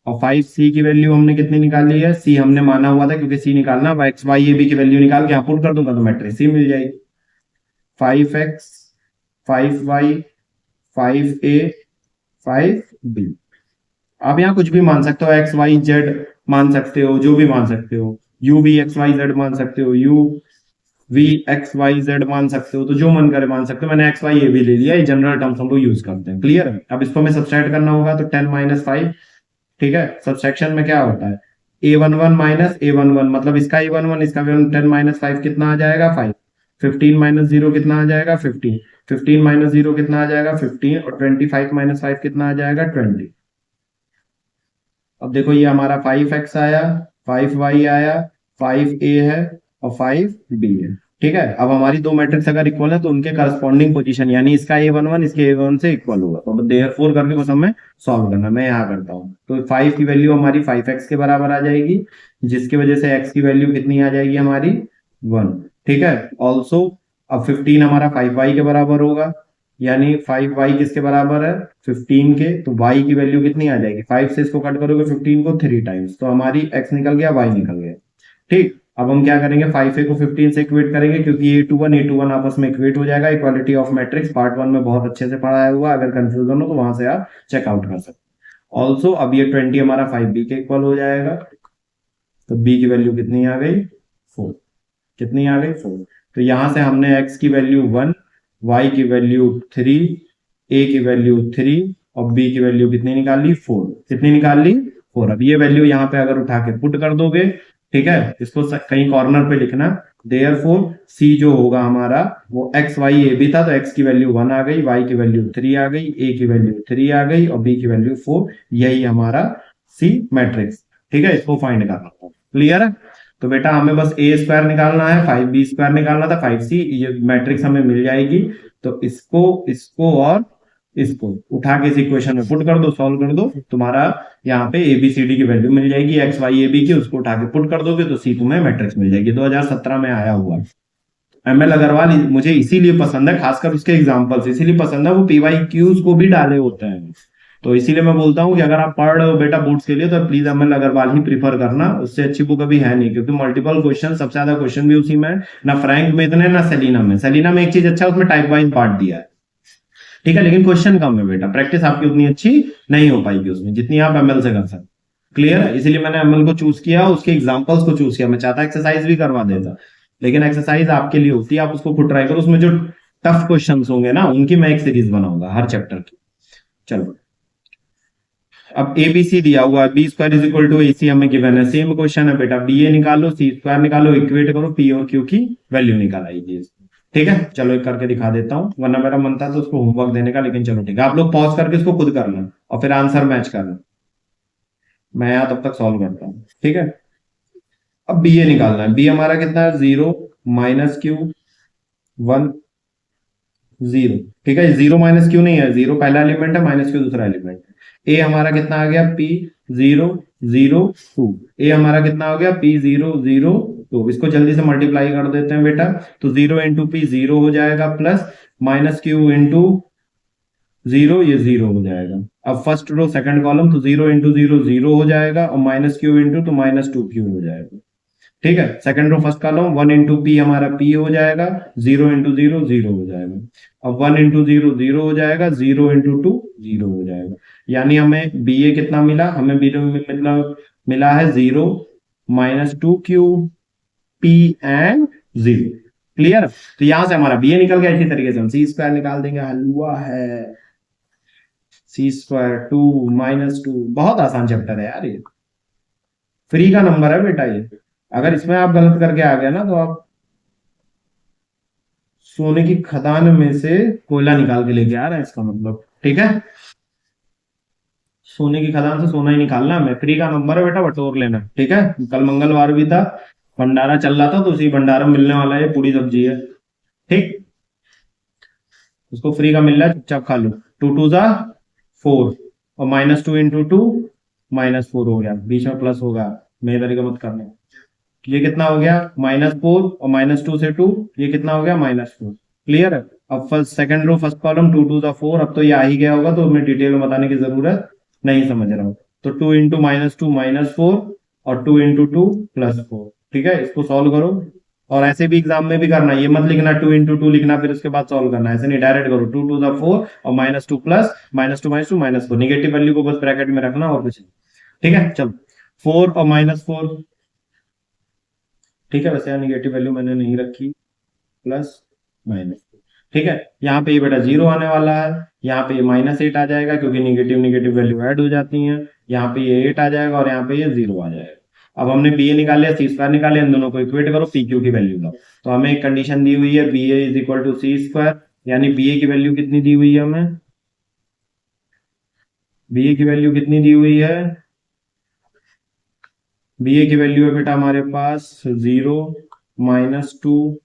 और 5c की वैल्यू हमने कितनी निकाली है, c हमने माना हुआ था क्योंकि c निकालना, x y a b की वैल्यू निकाल के यहाँ पुट कर दूंगा तो मैट्रिक्स c मिल जाएगी। 5x 5y 5a 5b। आप यहाँ कुछ भी मान सकते हो, एक्स वाई जेड मान सकते हो, जो भी मान सकते हो, u भी एक्स वाई जेड मान सकते हो, u v X Y Z मान सकते हो, तो जो मन करे मान सकते हो। मैंने एक्स वाई ए भी ले लिया, ये जनरल टर्म्स हम लोग यूज करते हैं, क्लियर है। अब इसको हमें सब्सट्रैक्ट करना होगा तो 10 माइनस 5, ठीक है। सब्सट्रैक्शन में क्या होता है, a11 माइनस a11, मतलब इसका a11 इसका 10 माइनस 5 कितना आ जाएगा 5, 15 माइनस 0 कितना आ जाएगा 15, 15 माइनस 0 कितना आ जाएगा 15 और 25 माइनस 5 कितना आ जाएगा 20। अब देखो ये हमारा 5x आया, 5y आया, 5a है और 5b है, ठीक है। अब हमारी दो मैट्रिक्स अगर इक्वल है तो उनके करस्पॉन्डिंग पोजीशन, यानी इसका a11 इसके a11 से इक्वल होगा, तो देयरफॉर करके कुछ हमें सॉल्व करना, मैं यहाँ करता हूँ। तो 5 की वैल्यू हमारी 5x के बराबर आ जाएगी, जिसकी वजह से x की वैल्यू कितनी आ जाएगी हमारी 1, ठीक है। ऑल्सो अब 15 हमारा 5y के बराबर होगा, यानी 5y किसके बराबर है 15 के, तो y की वैल्यू कितनी आ जाएगी, 5 से इसको कट करोगे 15 को 3 टाइम्स, तो हमारी x निकल गया, y निकल गया, ठीक। अब हम क्या करेंगे, 5a को 15 से इक्वेट करेंगे, क्योंकि a21 आपस में इक्वेट हो जाएगा। इक्वालिटी ऑफ मैट्रिक्स पार्ट 1 में बहुत अच्छे से पढ़ाया हुआ, अगर कंफ्यूजन हो तो वहां से आप चेकआउट कर सकते हैं। ऑल्सो अब ये 20 हमारा 5b के इक्वल हो जाएगा, तो b की वैल्यू कितनी आ गई 4, कितनी आ गई 4। तो यहां से हमने x की वैल्यू 1, y की वैल्यू 3, a की वैल्यू 3 और b की वैल्यू कितनी निकाल ली 4, कितनी निकाल ली 4। अब ये वैल्यू यहाँ पे अगर उठा के पुट कर दोगे, ठीक है, इसको कहीं कॉर्नर पे लिखना, देयरफॉर c जो होगा हमारा वो x y a b था, तो x की वैल्यू 1 आ गई, y की वैल्यू 3 आ गई, a की वैल्यू 3 आ गई और b की वैल्यू 4, यही हमारा c मैट्रिक्स, ठीक है। इसको फाइंड करना था, क्लियर है। तो बेटा हमें बस a² निकालना है, 5b² निकालना था, 5c, ये मैट्रिक्स हमें मिल जाएगी। तो इसको इसको और इसको उठा के इस इक्वेशन में पुट कर दो, सॉल्व कर दो, तुम्हारा यहाँ पे ABCD की वैल्यू मिल जाएगी, एक्स वाई ए बी की, उसको उठा के पुट कर दोगे तो सी तुम्हें मैट्रिक्स मिल जाएगी। 2017 में आया हुआ ML अग्रवाल मुझे इसीलिए पसंद है, खासकर उसके एग्जाम्पल्स इसीलिए पसंद है, वो PYQs को भी डाले होते हैं। तो इसीलिए मैं बोलता हूँ कि अगर आप पढ़ रहे हो बेटा बोर्ड्स के लिए तो प्लीज ML अग्रवाल ही प्रीफर करना, उससे अच्छी बुक अभी है नहीं, क्योंकि मल्टीपल क्वेश्चन, सबसे ज्यादा क्वेश्चन भी उसी में है, ना फ्रैंक में इतने, ना सेलिना में। सेलिना में एक चीज अच्छा है, उसमें टाइप वाइज बांट दिया है, ठीक है, लेकिन क्वेश्चन कम है बेटा, प्रैक्टिस आपकी उतनी अच्छी नहीं हो पाएगी उसमें जितनी आप ML से कर सकते, क्लियर है। इसीलिए मैंने ML को चूज किया, उसके एग्जांपल्स को चूज किया। मैं चाहता एक्सरसाइज भी करवा देता, लेकिन एक्सरसाइज आपके लिए होती है, आप उसको खुद ट्राई करो, उसमें जो टफ क्वेश्चंस होंगे ना उनकी मैं एक सीरीज बनाऊंगा हर चैप्टर की। चलो अब ABC दिया हुआ है, B² is equal to AC हमें गिवन है, सेम क्वेश्चन है बेटा, BA निकालो, C² निकालो, इक्वेट करो, P और Q की वैल्यू निकाल आइए, ठीक है। चलो एक करके दिखा देता हूं, वरना मेरा मन था तो उसको होमवर्क देने का, लेकिन चलो ठीक है, आप लोग पॉज करके इसको खुद करना और फिर आंसर मैच करना, मैं यहाँ तब तक सॉल्व करता हूँ, ठीक है। अब BA निकालना है, B हमारा कितना है 0 माइनस Q 1 0, ठीक है। 0 माइनस Q नहीं है, 0 पहला एलिमेंट है, माइनस Q दूसरा एलिमेंट है। ए हमारा कितना आ गया P 0 0 2, ए हमारा कितना हो गया P 0 0 2। इसको जल्दी से मल्टीप्लाई कर देते हैं बेटा, तो 0 इंटू पी 0 हो जाएगा, प्लस माइनस क्यू इंटू 0, ये 0 हो जाएगा। अब फर्स्ट रो सेकंड कॉलम, तो 0 इंटू 0 0 हो जाएगा, और माइनस क्यू इंटू तो माइनस 2 क्यू हो जाएगा। ठीक है, second row first column 1 into P हमारा पी हो जाएगा, 0 इंटू 0 0 हो जाएगा। अब 1 इंटू 0 0 हो जाएगा, 0 इंटू 2 0 हो जाएगा। यानी हमें बी ए कितना मिला, हमें बी मिला है 0 minus 2 Q P and 0। Clear, तो यहां से हमारा बी ए निकल गया। इसी तरीके से हम सी स्क्वायर निकाल देंगे, हलवा है सी स्क्वायर 2 माइनस 2। बहुत आसान चैप्टर है यार, ये फ्री का नंबर है बेटा ये। अगर इसमें आप गलत करके आ गए ना, तो आप सोने की खदान में से कोयला निकाल के लेके आ रहे हैं, इसका मतलब। ठीक है, सोने की खदान से सोना ही निकालना है। फ्री का नंबर है बेटा, बटोर लेना। ठीक है, कल मंगलवार भी था, भंडारा चल रहा था, तो उसी भंडारा में मिलने वाला है, पूरी सब्जी है। ठीक, उसको फ्री का मिल रहा है, चुपचाप खा लो। 2 2 जा 4, और माइनस 2 इंटू 2 माइनस 4 हो गया, बीच में प्लस होगा, मेरे का मत करना। ये कितना हो गया -4, और -2 से 2, ये कितना हो गया -4। क्लियर है। अब first second row first column 2 2 जा 4, अब तो ये आ ही गया होगा, तो मैं डिटेल में बताने की जरूरत नहीं समझ रहा हूँ। तो 2 इंटू -2 -4, और 2 इंटू 2 +4। ठीक है, इसको सॉल्व करो। और ऐसे भी एग्जाम में भी करना, ये मत लिखना 2 इंटू 2 लिखना फिर उसके बाद सॉल्व करना, ऐसे नहीं, डायरेक्ट करो। 2 2 जा 4, और -2 प्लस -2 -2 -4, निगेटिव वैल्यू को बस ब्रैकेट में रखना और कुछ नहीं। ठीक है, चलो 4 और -4। ठीक है, वैसे यहाँ निगेटिव वैल्यू मैंने नहीं रखी, प्लस माइनस। ठीक है, यहाँ पे ये बेटा 0 आने वाला है, यहाँ पे ये -8 आ जाएगा, क्योंकि निगेटिव निगेटिव वैल्यू ऐड हो जाती हैं। यहाँ पे ये 8 आ जाएगा, और यहाँ पे ये 0 आ जाएगा। अब हमने बी ए निकाल लिया, सी स्क्वायर निकाल लिया, इन दोनों को इक्वेट करो, पी क्यू की वैल्यू लो। तो हमें एक कंडीशन दी हुई है, B A is equal to C square, यानी बी ए की वैल्यू कितनी दी हुई है हमें, बी ए की वैल्यू कितनी दी हुई है, बी ए की वैल्यू है बेटा हमारे पास 0 -2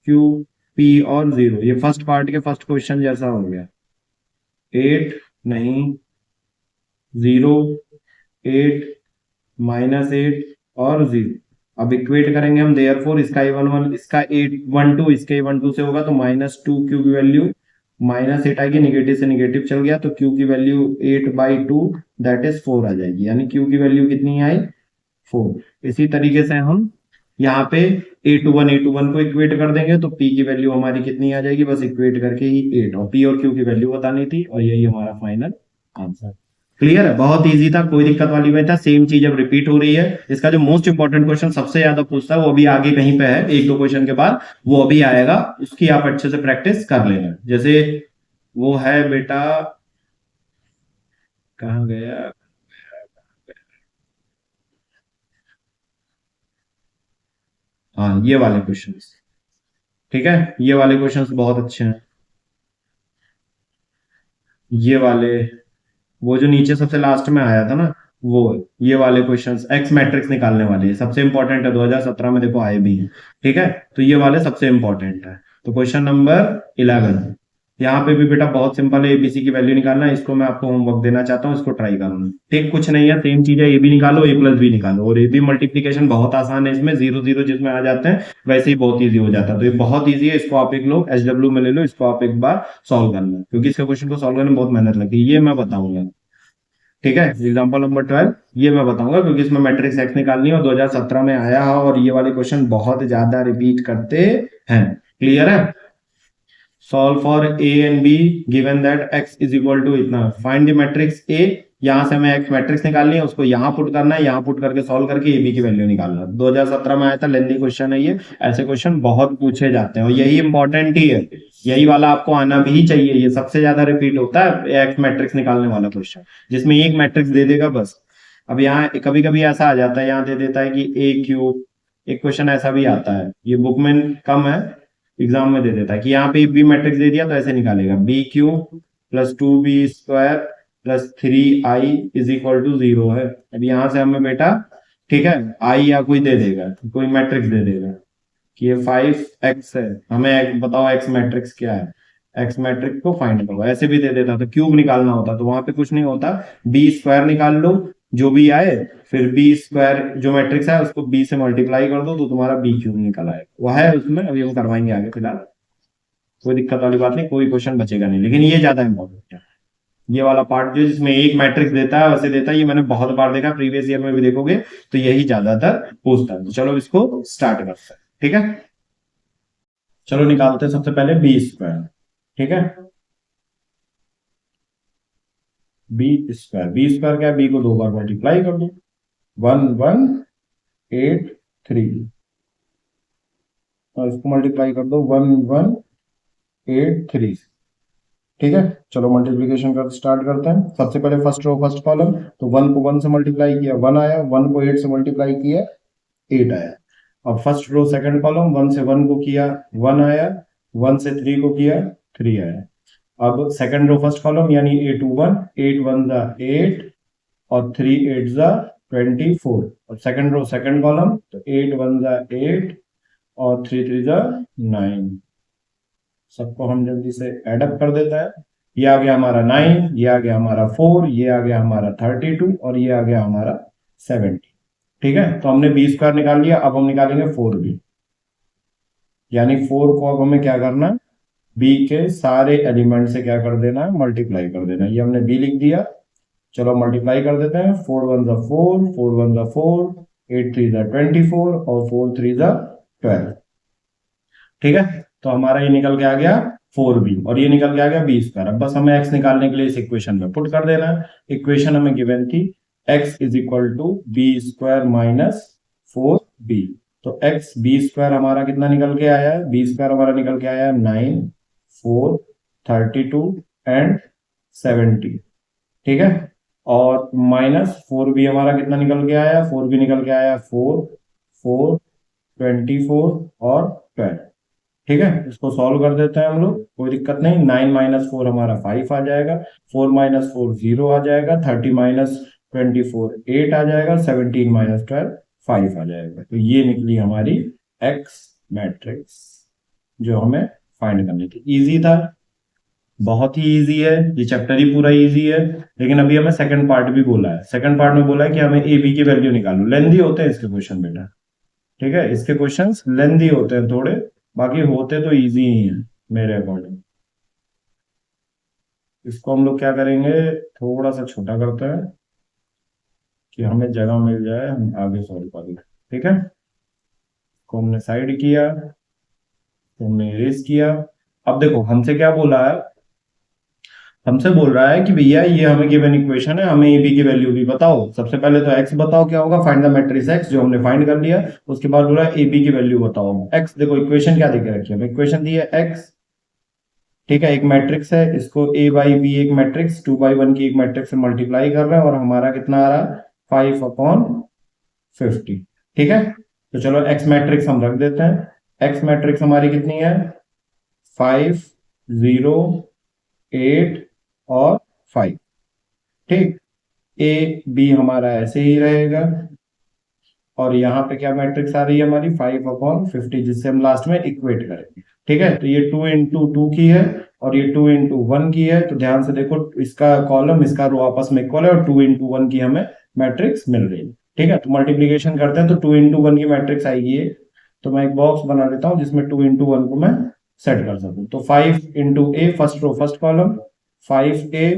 क्यू पी और 0। ये फर्स्ट पार्ट के फर्स्ट क्वेश्चन जैसा हो गया, 8 नहीं 0 8 -8 और 0। अब इक्वेट करेंगे हम, देयरफॉर इसका A11 इसका 812 इसके 12 से होगा, तो -2 क्यू की वैल्यू -8 आएगी, निगेटिव से निगेटिव चल गया, तो क्यू की वैल्यू 8/2 दैट इज 4 आ जाएगी, यानी क्यू की वैल्यू कितनी आई 4। इसी तरीके से हम यहाँ पे A21 को इक्वेट कर देंगे, तो P की वैल्यू हमारी कितनी आ जाएगी, बस इक्वेट करके ही 8, और P और Q की वैल्यू बतानी थी, और यही हमारा फाइनल आंसर। क्लियर है, बहुत इजी था, कोई दिक्कत वाली बात था। सेम चीज अब रिपीट हो रही है। इसका जो मोस्ट इंपॉर्टेंट क्वेश्चन सबसे ज्यादा पूछता है वो अभी आगे कहीं पे है, 1 2 क्वेश्चन के बाद वो अभी आएगा, उसकी आप अच्छे से प्रैक्टिस कर लेना। जैसे वो है बेटा, कहाँ गया, हाँ ये वाले क्वेश्चंस। ठीक है, ये वाले क्वेश्चंस बहुत अच्छे हैं, ये वाले, वो जो नीचे सबसे लास्ट में आया था ना, वो ये वाले क्वेश्चंस एक्स मैट्रिक्स निकालने वाले हैं, सबसे इंपॉर्टेंट है, 2017 में देखो आए भी हैं। ठीक है, तो ये वाले सबसे इंपॉर्टेंट है। तो क्वेश्चन नंबर 11, यहाँ पे भी बेटा बहुत सिंपल है, एबीसी की वैल्यू निकालना है। इसको मैं आपको होमवर्क देना चाहता हूँ, इसको ट्राई करना। ठीक, कुछ नहीं है, सेम चीज है, ए बी निकालो, ए प्लस बी निकालो, और ए बी मल्टीप्लीकेशन बहुत आसान है, इसमें 0 0 जिसमें आ जाते हैं वैसे ही बहुत ईजी हो जाता है। तो ये बहुत ईजी है, इसको आप एक लोग SW में ले लो, इसको आप एक बार सॉल्व करना, क्योंकि इसके क्वेश्चन को सॉल्व करने में बहुत मेहनत लगती है, ये मैं बताऊंगा। ठीक है, एग्जाम्पल नंबर 12 ये मैं बताऊंगा, क्योंकि इसमें मैट्रिक्स एक्स निकालनी है, और 2017 में आया है, और ये वाले क्वेश्चन बहुत ज्यादा रिपीट करते हैं। क्लियर है, solve for A and B given that X is equal to इतना, फाइंड द मैट्रिक्स ए, यहां से हमें एक्स मैट्रिक्स निकालनी है, उसको यहां पुट करना है, यहां पुट करके सॉल्व करके ए बी की वैल्यू निकालना है। 2017 में आया था, लेंथी क्वेश्चन है ये, ऐसे क्वेश्चन बहुत पूछे जाते हैं, और यही इंपॉर्टेंट ही है, यही वाला आपको आना भी चाहिए, ये सबसे ज्यादा रिपीट होता है एक्स मैट्रिक्स निकालने वाला क्वेश्चन, जिसमें एक मैट्रिक्स दे देगा बस। अब यहाँ कभी कभी ऐसा आ जाता है, यहाँ दे देता है कि ए क्यूब, एक क्वेश्चन ऐसा भी आता है, ये बुक में कम है, एग्जाम में दे देता है कि यहाँ पे बी मैट्रिक्स दे दिया, तो ऐसे निकालेगा B cube plus 2b² plus 3i is equal to 0 है। अब यहाँ से हमें बेटा, ठीक है, आई या कोई दे देगा, कोई मैट्रिक्स दे देगा कि ये 5x है, हमें बताओ एक्स मैट्रिक्स क्या है, एक्स मैट्रिक्स को फाइंड करो। ऐसे भी दे देता तो क्यूब निकालना होता, तो वहां पे कुछ नहीं होता, बी स्क्वायर निकाल लो, जो भी आए, फिर बी स्क्वायर जो मैट्रिक्स है उसको बी से मल्टीप्लाई कर दो तो तुम्हारा बी क्यूब निकल आएगा। वो है उसमें, अभी हम करवाएंगे आगे, फिलहाल कोई दिक्कत वाली बात नहीं, कोई क्वेश्चन बचेगा नहीं, लेकिन ये ज्यादा इंपॉर्टेंट है। ये वाला पार्ट जो जिसमें एक मैट्रिक्स देता है वैसे देता है, ये मैंने बहुत बार देखा, प्रीवियस ईयर में भी देखोगे तो यही ज्यादातर पूछता है। तो चलो इसको स्टार्ट करते हैं, ठीक है। चलो निकालते हैं सबसे पहले बी स्क्वायर, ठीक है। बी स्क्वायर क्या है, बी को 2 बार मल्टीप्लाई कर दो, 1183, और इसको मल्टीप्लाई कर दो 1183, ठीक है। चलो मल्टीप्लीकेशन कर स्टार्ट करते हैं। सबसे पहले फर्स्ट रो फर्स्ट कॉलम, तो 1 को 1 से मल्टीप्लाई किया 1 आया, 1 को 8 से मल्टीप्लाई किया 8 आया। अब फर्स्ट रो सेकंड कॉलम, 1 से 1 को किया 1 आया, 1 से 3 को किया 3 आया। अब सेकंड रो फर्स्ट कॉलम यानी 8 1, 8 1 जा 8 और 3 8 जा 24। और सेकंड रो सेकंड कॉलम, तो 8 1 जा 8 और 3 3 जा 9। सबको हम जल्दी से एडअप कर देता है। ये आ गया हमारा 9, ये आ गया हमारा 4, ये आ गया हमारा 32 और ये आ गया हमारा 70, ठीक है। तो हमने बी स्क्वायर निकाल लिया, अब हम निकालेंगे 4b, यानी 4 को अब हमें क्या करना, बी के सारे एलिमेंट से क्या कर देना है, मल्टीप्लाई कर देना है। ये हमने बी लिख दिया, चलो मल्टीप्लाई कर देते हैं। 4 1 जा 4, 4 1 जा 4, 8 3 जा 24 और 4 3 जा 12, ठीक है। तो हमारा ये निकल के आ गया 4b और ये निकल के आ गया बी स्क्वायर। अब बस हमें x निकालने के लिए इस इक्वेशन में पुट कर देना है। इक्वेशन हमें गिवन थी x is equal to B square minus 4b। तो x बी स्क्वायर हमारा कितना निकल के आया है, बी स्क्वायर हमारा निकल के आया है 9 4 32 एंड 70, ठीक है। और माइनस 4b हमारा कितना निकल के आया, 4b निकल के आया 4 4 24 और 12, ठीक है। इसको सॉल्व कर देते हैं हम लोग, कोई दिक्कत नहीं। 9 माइनस 4 हमारा 5 आ जाएगा, 4 माइनस 4 0 आ जाएगा, 30 माइनस 24 8 आ जाएगा, 17 माइनस 12 5 आ जाएगा। तो ये निकली हमारी एक्स मैट्रिक्स जो हमें फाइंड करनी थी। इजी था, बहुत ही इजी है, ये चैप्टर ही पूरा इजी है। लेकिन अभी हमें सेकंड पार्ट भी बोला है, सेकंड पार्ट में बोला है कि हमें ए बी की वैल्यू निकालो। लेंदी होते हैं इसके क्वेश्चन बेटा, ठीक है, इसके क्वेश्चंस लेंदी होते हैं थोड़े, बाकी होते तो इजी ही हैं मेरे अकॉर्डिंग। इसको हम लोग क्या करेंगे, थोड़ा सा छोटा करते हैं कि हमें जगह मिल जाए, हम आगे सॉल्व कर लें, ठीक है। इसको हमने साइड किया, हमने इरेज किया। अब देखो हमसे क्या बोला है, हमसे बोल रहा है कि भैया ये हमें गिवन इक्वेशन है, हमें ए बी की वैल्यू भी बताओ। सबसे पहले तो एक्स बताओ क्या होगा, फाइंड द मैट्रिक्स एक्स, जो हमने फाइंड कर लिया। उसके बाद बोला ए बी की वैल्यू बताओ। एक्स देखो इक्वेशन क्या देके रखी है, इक्वेशन दी है एक्स, ठीक है, एक मैट्रिक्स है, इसको ए बाई बी एक मैट्रिक्स 2 बाई 1 की एक मैट्रिक्स से मल्टीप्लाई कर रहे हैं और हमारा कितना आ रहा है 5/50, ठीक है। तो चलो एक्स मैट्रिक्स हम रख देते हैं। एक्स मैट्रिक्स हमारी कितनी है 5 0 8 और 5, ठीक। ए बी हमारा ऐसे ही रहेगा और यहाँ पे क्या मैट्रिक्स आ रही है हमारी 5/50, जिससे हम लास्ट में इक्वेट करेंगे, ठीक है। तो ये 2 इंटू 2 की है और ये 2 इंटू 1 की है। तो ध्यान से देखो, इसका कॉलम इसका रो आपस में इक्वल है और 2 इंटू 1 की हमें मैट्रिक्स मिल रही है, ठीक है। तो मल्टीप्लीकेशन करते हैं तो 2 इंटू 1 की मैट्रिक्स आएगी ये। तो मैं एक बॉक्स बना देता हूँ जिसमें 2 इंटू 1 को मैं सेट कर सकूँ। तो 5 into a first row first column, 5a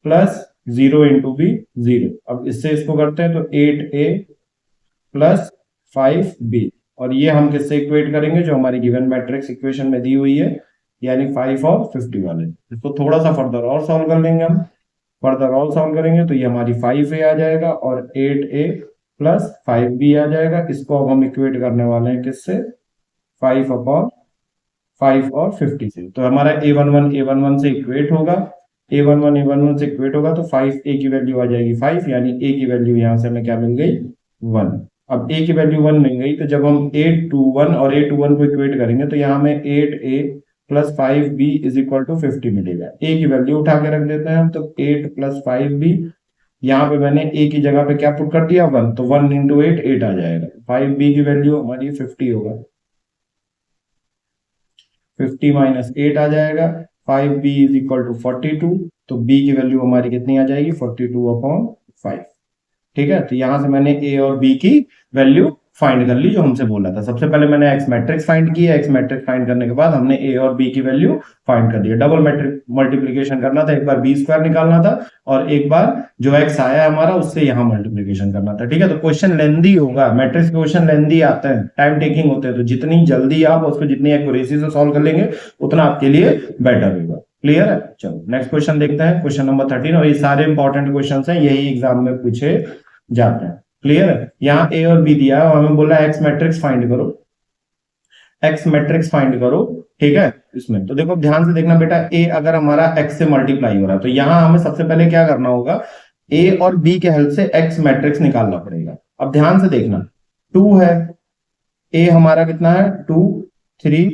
plus 0 into b 0। अब इससे इसको करते हैं तो 8a प्लस 5b, और ये हम किससे इक्वेट करेंगे, जो हमारी गिवन मैट्रिक्स इक्वेशन में दी हुई है, यानी 5 और 50 वाले। इसको थोड़ा सा फर्दर और सॉल्व कर लेंगे हम, फर्दर और सॉल्व करेंगे तो ये हमारी 5a आ जाएगा और 8a प्लस 5b आ जाएगा। इसको अब हम इक्वेट करने वाले हैं किससे, 5 और 50 से। तो हमारा a11 से इक्वेट होगा, a11 से इक्वेट होगा तो 5a की वैल्यू आ जाएगी 5, यानी a की वैल्यू यहां से हमें क्या मिल गई 1। अब a की वैल्यू 1 मिल गई, तो जब हम 821 और 821 को इक्वेट करेंगे तो यहाँ में 8a plus 5b is equal to 50 मिलेगा। a की वैल्यू उठा के रख देते हैं हम, तो 8 प्लस 5b, यहाँ पे मैंने a की जगह पे क्या पुट कर दिया 1, तो 1 इंटू 8 8 आ जाएगा। 5b की वैल्यू हमारी 50 होगा, 50 माइनस 8 आ जाएगा, 5b इज इक्वल टू 42, तो b की वैल्यू हमारी कितनी आ जाएगी 42/5। ठीक है, तो यहां से मैंने a और b की वैल्यू फाइंड कर ली जो हमसे बोला था। सबसे पहले मैंने x मैट्रिक्स फाइंड किया, x मैट्रिक्स फाइंड करने के बाद हमने a और b की वैल्यू फाइंड कर दिया। डबल मैट्रिक मल्टीप्लीकेशन करना था, एक बार b स्क्वायर निकालना था और एक बार जो x आया हमारा उससे यहाँ मल्टीप्लीकेशन करना था। ठीक है, तो क्वेश्चन लेंदी होगा, मैट्रिक्स क्वेश्चन लेंदी आते हैं, टाइम टेकिंग होते हैं, तो जितनी जल्दी आप उसको जितनी एक्यूरेसी से सॉल्व कर लेंगे उतना आपके लिए बेटर होगा। क्लियर है? चलो नेक्स्ट क्वेश्चन देखते हैं, क्वेश्चन नंबर 13। और ये सारे इंपॉर्टेंट क्वेश्चन हैं, यही एग्जाम में पूछे जाते हैं। क्लियर है? यहाँ ए और बी दिया है और हमें बोला एक्स मैट्रिक्स फाइंड करो, एक्स मैट्रिक्स फाइंड करो। ठीक है, इसमें तो देखो ध्यान से देखना बेटा, ए अगर हमारा एक्स से मल्टीप्लाई हो रहा है तो यहां हमें सबसे पहले क्या करना होगा, ए और बी के हेल्प से एक्स मैट्रिक्स निकालना पड़ेगा। अब ध्यान से देखना, 2 है, ए हमारा कितना है 2 3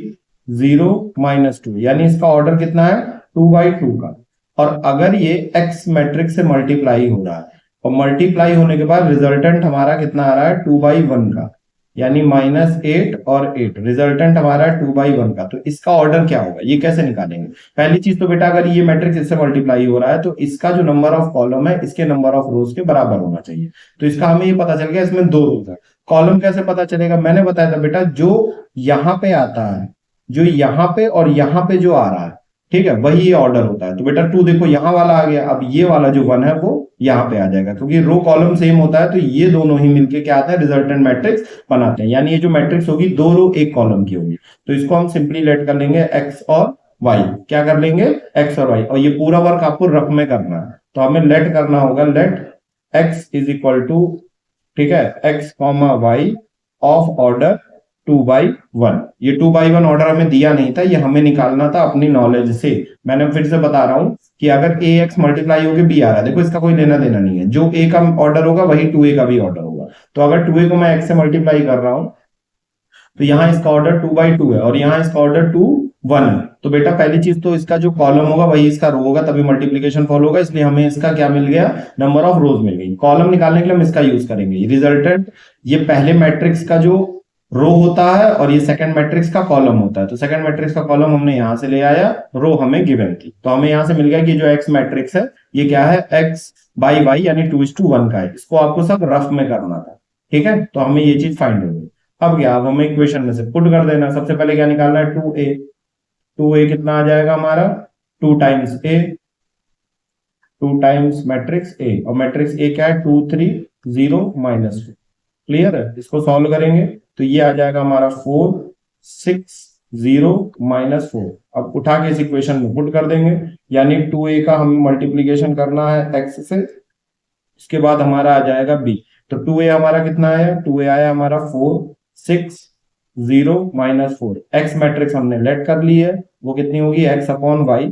0 -2, यानी इसका ऑर्डर कितना है 2/2 का। और अगर ये एक्स मैट्रिक्स से मल्टीप्लाई हो रहा है और मल्टीप्लाई होने के बाद रिजल्टेंट हमारा कितना आ रहा है 2/1 का, यानी -8 और 8, रिजल्टेंट हमारा 2/1 का। तो इसका ऑर्डर क्या होगा, ये कैसे निकालेंगे? पहली चीज तो बेटा, अगर ये मैट्रिक्स इससे मल्टीप्लाई हो रहा है तो इसका जो नंबर ऑफ कॉलम है इसके नंबर ऑफ रोज के बराबर होना चाहिए। तो इसका हमें ये पता चल गया, इसमें 2 रोज है। कॉलम कैसे पता चलेगा? मैंने बताया था बेटा, जो यहां पे आता है, जो यहां पे और यहां पे जो आ रहा है, ठीक है, वही ये ऑर्डर होता है। तो बेटा 2 देखो यहां वाला आ गया, अब ये वाला जो 1 है वो यहाँ पे आ जाएगा, क्योंकि रो कॉलम सेम होता है, तो ये दोनों ही मिलके क्या आता है, रिजल्टेंट मैट्रिक्स बनाते हैं। यानी ये जो मैट्रिक्स होगी 2 रो 1 कॉलम की होगी। तो इसको हम सिंपली लेट कर लेंगे एक्स और वाई। क्या कर लेंगे? एक्स और वाई। और ये पूरा वर्क आपको रफ में करना है, तो हमें लेट करना होगा, let X is equal to, ठीक है, X comma Y of order 2/1। ये 2/1 ऑर्डर हमें दिया नहीं था, ये हमें निकालना था अपनी नॉलेज से। मैंने फिर से बता रहा हूं कि अगर ए एक्स मल्टीप्लाई होकर बी आ रहा है, देखो इसका कोई लेना देना नहीं है, जो ए का ऑर्डर होगा वही 2a का भी ऑर्डर होगा। तो अगर 2a को मैं एक्स से मल्टीप्लाई कर रहा हूं तो यहाँ इसका ऑर्डर 2/2 है और यहाँ इसका ऑर्डर 1 है। तो बेटा पहली चीज तो इसका जो कॉलम होगा वही इसका रो होगा, तभी मल्टीप्लीकेशन फॉलो होगा, इसलिए हमें इसका क्या मिल गया, नंबर ऑफ रोज मिल गई। कॉलम निकालने के लिए हम इसका यूज करेंगे रिजल्टेंट। ये पहले मैट्रिक्स का जो रो होता है और ये सेकंड मैट्रिक्स का कॉलम होता है। तो सेकंड मैट्रिक्स का कॉलम हमने यहां से ले आया, रो हमें गिवन थी, तो हमें यहां से मिल गया कि जो एक्स मैट्रिक्स है ये क्या है, एक्स बाई वाई यानी 2:1 का है। इसको आपको सब रफ में करना था। ठीक है, तो हमें ये चीज फाइंड होगी। अब क्या, अब हमें इक्वेशन में से पुट कर देना। सबसे पहले क्या निकालना है, 2a कितना आ जाएगा हमारा, 2 times a, 2 times matrix a, और मैट्रिक्स a क्या है 2 3 0 -2। क्लियर है? इसको सॉल्व करेंगे तो ये आ जाएगा हमारा 4 6 0 -4। अब उठा के इस इक्वेशन में पुट कर देंगे, यानी 2a का हमें मल्टीप्लीकेशन करना है x से, इसके बाद हमारा आ जाएगा b। तो 2a हमारा कितना आया, 2a आया हमारा 4 6 0 -4। एक्स मैट्रिक्स हमने लेट कर ली है, वो कितनी होगी, x/y।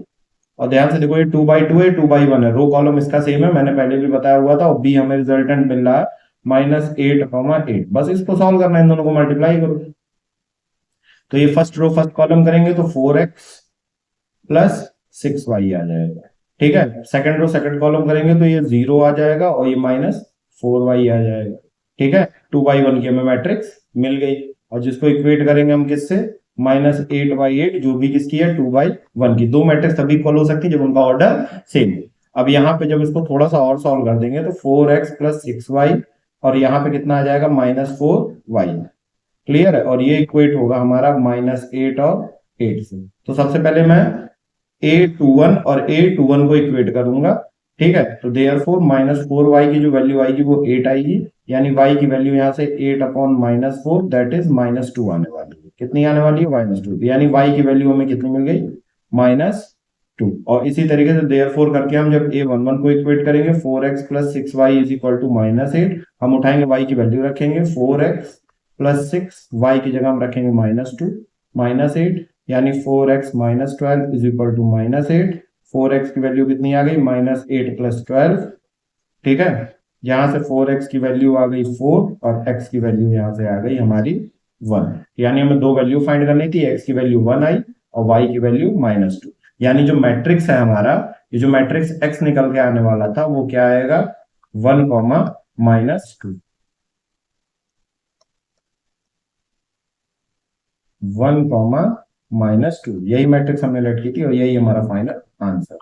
और ध्यान से देखो ये 2/2 है, 2/1 है, रो कॉलम इसका सेम है, मैंने पहले भी बताया हुआ था। और b हमें रिजल्टेंट मिल रहा है -8/8। बस इसको सॉल्व करना है, इन दोनों को मल्टीप्लाई करो। तो ये फर्स्ट रो फर्स्ट कॉलम करेंगे तो 4x + 6y आ जाएगा। ठीक है, सेकंड रो सेकंड कॉलम करेंगे तो ये 0 आ जाएगा और ये -4y आ जाएगा। ठीक है, 2/1 की हमें मैट्रिक्स मिल गई। और जिसको इक्वेट करेंगे हम किससे, -8/8, जो भी किसकी है 2/1 की। दो मैट्रिक्स तभी इक्वल हो सकती है जब उनका ऑर्डर सेम हो। अब यहाँ पे जब इसको थोड़ा सा और सॉल्व कर देंगे तो 4x + 6y, और यहाँ पे कितना आ जाएगा -4y। क्लियर है? और ये इक्वेट होगा हमारा -8 और 8 से। तो सबसे पहले मैं a21 और a21 को इक्वेट करूंगा। ठीक है, तो देयरफॉर -4y की जो वैल्यू आएगी वो 8 आएगी, यानी y की वैल्यू यहाँ से 8/-4 दैट इज -2 आने वाली है। कितनी आने वाली है, -2। यानी y की वैल्यू हमें कितनी मिल गई, -2। और इसी तरीके से देयरफॉर करके हम जब a11 को इक्वेट करेंगे 4x + 6y = -8, हम उठाएंगे y की वैल्यू रखेंगे 4x + 6y की जगह हम रखेंगे -2 -8, यानी 4x - 12 = -8। 4x की वैल्यू कितनी आ गई, -8 + 12। ठीक है, यहां से 4x की वैल्यू आ गई 4 और x की वैल्यू यहां से आ गई हमारी 1। यानी हमें दो वैल्यू फाइंड करनी थी, x की वैल्यू 1 आई और y की वैल्यू -2। यानी जो मैट्रिक्स है हमारा, ये जो मैट्रिक्स x निकल के आने वाला था वो क्या आएगा, 1, -2। 1, -2, यही मैट्रिक्स हमने लेट की थी और यही हमारा फाइनल आंसर।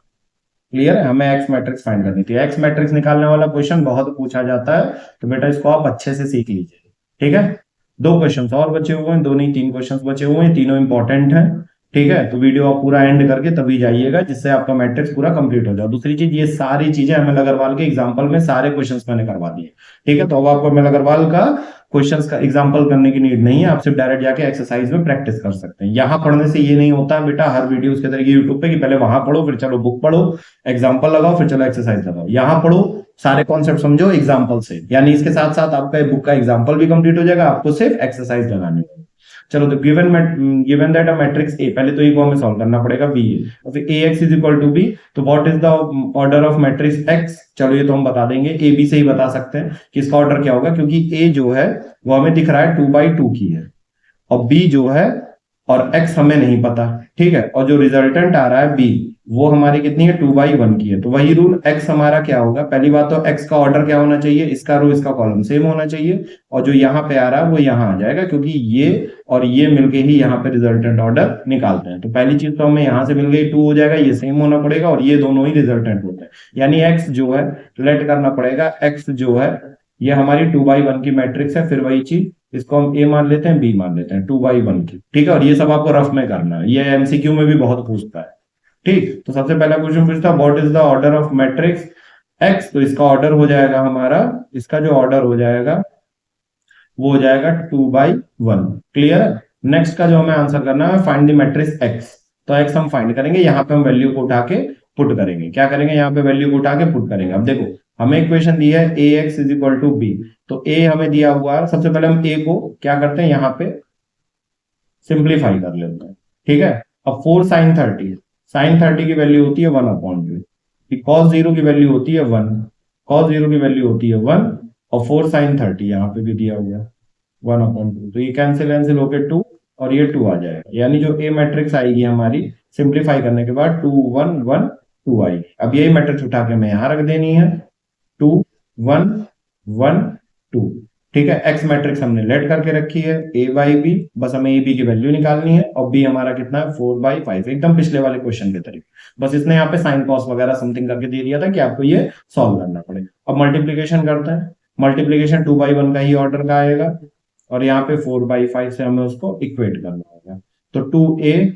क्लियर है? हमें एक्स मैट्रिक्स फाइंड करनी थी। एक्स मैट्रिक्स निकालने वाला क्वेश्चन बहुत पूछा जाता है, तो बेटा इसको आप अच्छे से सीख लीजिए। ठीक है, दो क्वेश्चंस और बचे हुए हैं, दो नहीं 3 क्वेश्चंस बचे हुए हैं, तीनों इंपॉर्टेंट हैं। ठीक है, तो वीडियो आप पूरा एंड करके तभी जाइएगा जिससे आपका मैट्रिक्स पूरा कंप्लीट हो जाए। दूसरी चीज, ये सारी चीजें एमएल अग्रवाल के एग्जाम्पल में सारे क्वेश्चंस मैंने करवा दिए। ठीक है, तो अब आपको एमएल अग्रवाल का क्वेश्चंस का एग्जांपल करने की नीड नहीं है, आप सिर्फ डायरेक्ट जाके एक्सरसाइज में प्रैक्टिस कर सकते हैं। यहाँ पढ़ने से ये नहीं होता बेटा हर वीडियो के तरीके यूट्यूब पे कि पहले वहां पढ़ो फिर चलो बुक पढ़ो, एग्जांपल लगाओ फिर चलो एक्सरसाइज लगाओ। यहाँ पढ़ो, सारे कॉन्सेप्ट समझो एग्जांपल से, यानी इसके साथ साथ आपका बुक का एग्जांपल भी कंप्लीट हो जाएगा, आपको सिर्फ एक्सरसाइज लगानी है। चलो, तो गिवन दैट अ मैट्रिक्स ए, पहले तो ए को हमें सॉल्व करना पड़ेगा, बी है, और फिर ax is equal to b, तो what is the order of matrix x? चलो ये तो हम बता देंगे, ए बी से ही बता सकते हैं कि इसका ऑर्डर क्या होगा, क्योंकि ए जो है वो हमें दिख रहा है 2/2 की है, और बी जो है और x हमें नहीं पता। ठीक है, और जो रिजल्टेंट आ रहा है बी वो हमारी कितनी है 2/1 की है, तो वही रूल x हमारा क्या होगा, पहली बात तो x का ऑर्डर क्या होना चाहिए, इसका रो इसका कॉलम सेम होना चाहिए, और जो यहाँ पे आ रहा है वो यहाँ आ जाएगा, क्योंकि ये और ये मिलके ही यहाँ पे रिजल्टेंट ऑर्डर निकालते हैं। तो पहली चीज तो हमें यहाँ से मिल गई 2 हो जाएगा, ये सेम होना पड़ेगा, और ये दोनों ही रिजल्टेंट होते हैं, यानी x जो है लेट करना पड़ेगा, x जो है ये हमारी 2/1 की मैट्रिक्स है, फिर वही चीज इसको हम ए मान लेते हैं, बी मान लेते हैं 2/1 की। ठीक है, और ये सब आपको रफ में करना है, ये एमसीक्यू में भी बहुत पूछता है। ठीक, तो सबसे पहला क्वेश्चन पूछता है what is the order of matrix x, तो इसका ऑर्डर हो जाएगा हमारा, इसका जो ऑर्डर हो जाएगा वो हो जाएगा 2/1। क्लियर है? नेक्स्ट का जो हमें आंसर करना है, फाइंड द मैट्रिक्स एक्स, तो एक्स हम फाइंड करेंगे, यहाँ पे हम वैल्यू को उठा के पुट करेंगे। क्या करेंगे, यहाँ पे वैल्यू को उठा के पुट करेंगे। अब देखो हमें इक्वेशन दी है a x is equal to b, तो ए हमें दिया हुआ है, सबसे पहले हम ए को क्या करते हैं यहाँ पे सिंप्लीफाई कर लेते हैं। ठीक है, अब 4 sin 30 की वैल्यू होती है 1/2, cos 0 की वैल्यू होती है 1, cos 0 की वैल्यू होती है 1, और 4 sin 30 यहाँ पे भी दिया हुआ है 1/2, तो ये कैंसिल होके 2 और ये 2 आ जाएगा, यानी जो ए मैट्रिक्स आएगी हमारी सिंप्लीफाई करने के बाद 2 1 1 2 आएगी। अब यही मैट्रिक्स उठा के हमें यहां रख देनी है 2 1 1 2। ठीक है, एक्स मैट्रिक्स हमने लेट करके रखी है a/b, बस हमें ए बी की वैल्यू निकालनी है, और b हमारा कितना है 4/5, एकदम पिछले वाले क्वेश्चन के तरीके, बस इसने यहाँ पे साइन कॉस वगैरह समथिंग करके दे दिया था कि आपको ये सॉल्व करना पड़ेगा। अब मल्टीप्लीकेशन करते हैं, मल्टीप्लीकेशन 2/1 का ही ऑर्डर का आएगा, और यहाँ पे 4/5 से हमें उसको इक्वेट करना होगा, तो 2a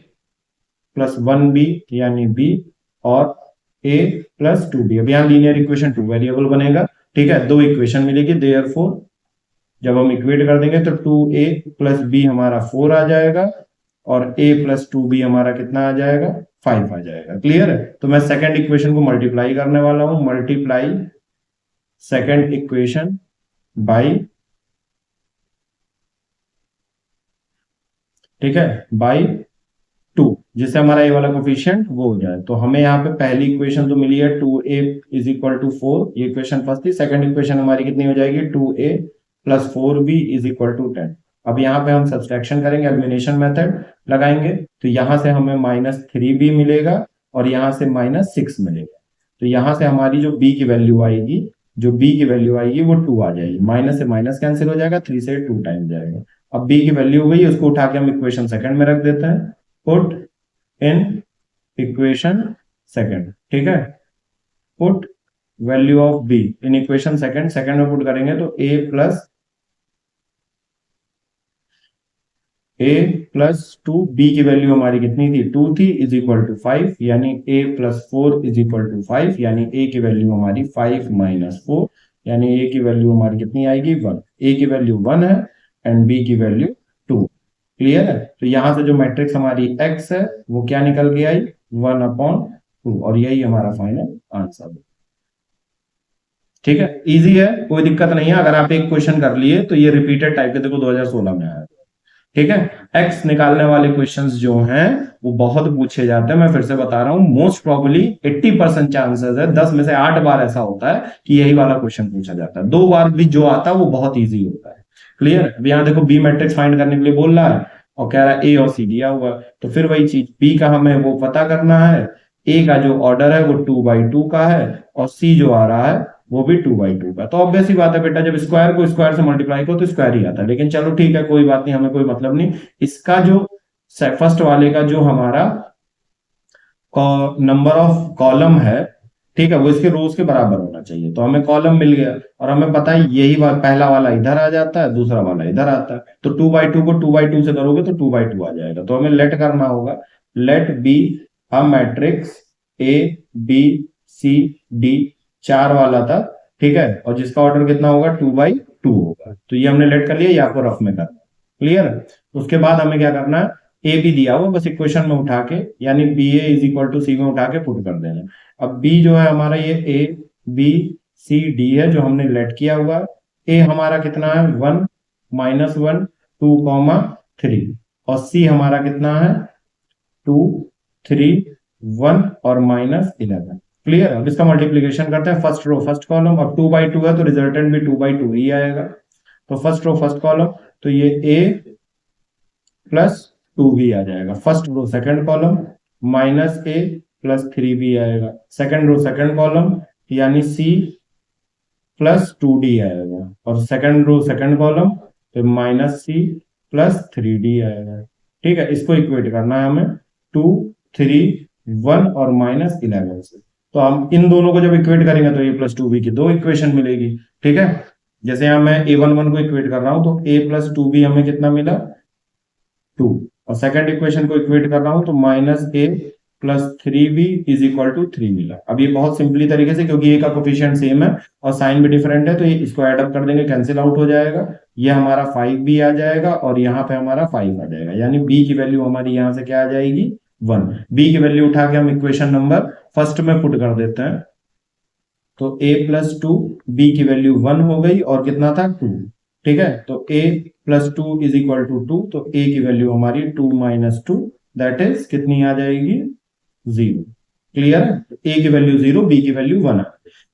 प्लस 1b यानी b, और a प्लस 2b, अब यहाँ लीनियर इक्वेशन 2 वेरिएबल बनेगा। ठीक है, दो इक्वेशन मिलेगी, देयरफॉर जब हम इक्वेट कर देंगे तो 2a प्लस b हमारा 4 आ जाएगा, और a प्लस 2b हमारा कितना आ जाएगा 5 आ जाएगा। क्लियर है? तो मैं सेकंड इक्वेशन को मल्टीप्लाई करने वाला हूं, मल्टीप्लाई सेकंड इक्वेशन बाई, ठीक है, बाई 2, जिससे हमारा ये वाला कोफिशिएंट वो हो जाए। तो हमें यहाँ पे पहली इक्वेशन तो मिली है 2a इज इक्वल टू 4, ये इक्वेशन फर्स्ट थी। सेकंड इक्वेशन हमारी कितनी हो जाएगी 2a plus 4b is equal to 10। अब यहाँ पे हम सब्सट्रैक्शन करेंगे, एलिमिनेशन मेथड लगाएंगे, तो यहाँ से हमें -3b मिलेगा और यहाँ से -6 मिलेगा, तो यहाँ से हमारी जो b की वैल्यू आएगी, जो b की वैल्यू आएगी वो 2 आ जाएगी, माइनस से माइनस कैंसिल हो जाएगा, 3 से 2 टाइम जाएगा। अब b की वैल्यू हो गई, उसको उठा के हम इक्वेशन सेकंड में रख देते हैं, पुट इन इक्वेशन सेकंड। ठीक है, put value of b in equation second, second में पुट करेंगे तो a प्लस 2, b की वैल्यू हमारी कितनी थी 2 थी, इज इक्वल टू 5, यानी a plus 4 is equal to 5, यानी a की वैल्यू हमारी 5 माइनस 4, यानी a की वैल्यू हमारी कितनी आएगी 1, a की वैल्यू 1 है एंड b की वैल्यू 2। क्लियर है? तो यहां से जो मैट्रिक्स हमारी x है वो क्या निकल के आई 1/2, और यही हमारा फाइनल आंसर है। ठीक है, इजी है, कोई दिक्कत नहीं है, अगर आप एक क्वेश्चन कर लिए तो ये रिपीटेड टाइप के देखो 2016 में आया। ठीक है, एक्स निकालने वाले क्वेश्चंस जो हैं वो बहुत पूछे जाते हैं, मैं फिर से बता रहा हूं, मोस्ट प्रोबेबली 80% चांसेस है, 10 में से 8 बार ऐसा होता है कि यही वाला क्वेश्चन पूछा जाता है, 2 बार भी जो आता है वो बहुत इजी होता है। क्लियर? अब यहाँ देखो बी मैट्रिक्स फाइंड करने के लिए बोल रहा है और कह रहा है ए और सी दिया हुआ है, तो फिर वही चीज बी का हमें वो पता करना है, ए का जो ऑर्डर है वो 2/2 का है, और सी जो आ रहा है वो भी 2/2 का। तो ऑब्वियस ही बात है बेटा, जब स्क्वायर को स्क्वायर से मल्टीप्लाई करो तो स्क्वायर ही आता है, लेकिन चलो ठीक है कोई बात नहीं, हमें कोई मतलब नहीं। इसका जो फर्स्ट वाले का जो हमारा नंबर ऑफ कॉलम है, ठीक है, वो इसके रोज के बराबर होना चाहिए। तो हमें कॉलम मिल गया और हमें पता है यही पहला वाला इधर आ जाता है, दूसरा वाला इधर आता है। तो 2/2 को 2/2 से करोगे तो 2/2 आ जाएगा। तो हमें लेट करना होगा, let B a matrix A B C D, चार वाला था, ठीक है, और जिसका ऑर्डर कितना होगा 2/2 होगा। तो ये हमने लेट कर लिया, ये आपको रफ में करना। क्लियर। उसके बाद हमें क्या करना है, ए बी दिया हुआ, बस इक्वेशन में उठा के, यानी B A is equal to c में उठा के पुट कर देना। अब बी जो है हमारा ये ए बी सी डी है जो हमने लेट किया हुआ। ए हमारा कितना है 1 -1 2, 3, और सी हमारा कितना है 2 3 1 और -11। क्लियर। अब इसका मल्टीप्लीकेशन करते हैं, फर्स्ट रो फर्स्ट कॉलम। अब 2/2 है तो रिजल्टेंट भी 2/2 ही आएगा। तो फर्स्ट रो फर्स्ट कॉलम, तो ये ए प्लस 2b आ जाएगा। First row second column -a plus 3b आएगा। सेकंड रो सेकंड कॉलम यानी c प्लस 2d आएगा। और सेकंड रो सेकंड कॉलम तो -c प्लस 3d आएगा। ठीक है, इसको इक्वेट करना है हमें 2 3 1 और -11 से। तो हम इन दोनों को जब इक्वेट करेंगे तो a प्लस 2b की दो इक्वेशन मिलेगी। ठीक है, जैसे यहां मैं a11 को इक्वेट कर रहा हूं तो a प्लस 2b हमें कितना मिला 2, और सेकंड इक्वेशन को इक्वेट कर रहा हूं तो -a plus 3b is equal to 3 मिला। अब ये बहुत सिंपली तरीके से, क्योंकि ए का कोफिशिएंट सेम है और साइन भी डिफरेंट है, तो ये इसको ऐड अप कर देंगे, कैंसिल आउट हो जाएगा। ये हमारा 5b आ जाएगा और यहाँ पे हमारा 5 आ जाएगा, यानी b की वैल्यू हमारी यहाँ से क्या आ जाएगी 1। b की वैल्यू उठा के हम इक्वेशन नंबर फर्स्ट में पुट कर देते हैं। तो a प्लस 2 b की वैल्यू 1 हो गई और कितना था 2। ठीक है, तो a plus 2 is equal to 2, तो a की वैल्यू हमारी 2 - 2 दैट इज कितनी आ जाएगी 0। क्लियर है, a की वैल्यू 0 b की वैल्यू 1 है।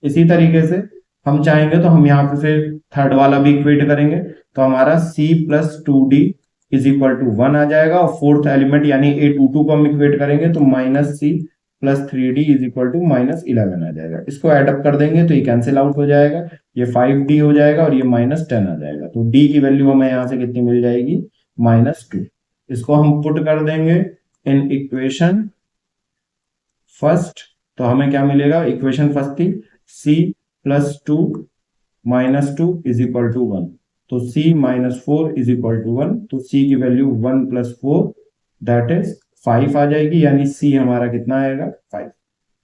इसी तरीके से हम चाहेंगे तो हम यहाँ पे फिर थर्ड वाला भी इक्वेट करेंगे, तो हमारा c plus 2d is equal to 1 आ जाएगा। और फोर्थ एलिमेंट यानी a22 को हम इक्वेट करेंगे तो -c plus 3d is equal to -11 आ जाएगा। इसको एडअप कर देंगे तो ये कैंसिल आउट हो जाएगा, ये 5d हो जाएगा और ये -10 आ जाएगा। तो d की वैल्यू हमें यहां से कितनी मिल जाएगी -2। इसको हम पुट कर देंगे इन इक्वेशन फर्स्ट, तो हमें क्या मिलेगा, इक्वेशन फर्स्ट थी c plus 2 -2 is equal to 1, तो c -4 इज इक्वल टू 1, तो c की वैल्यू 1 + 4 दैट इज 5 आ जाएगी, यानी c हमारा कितना आएगा 5।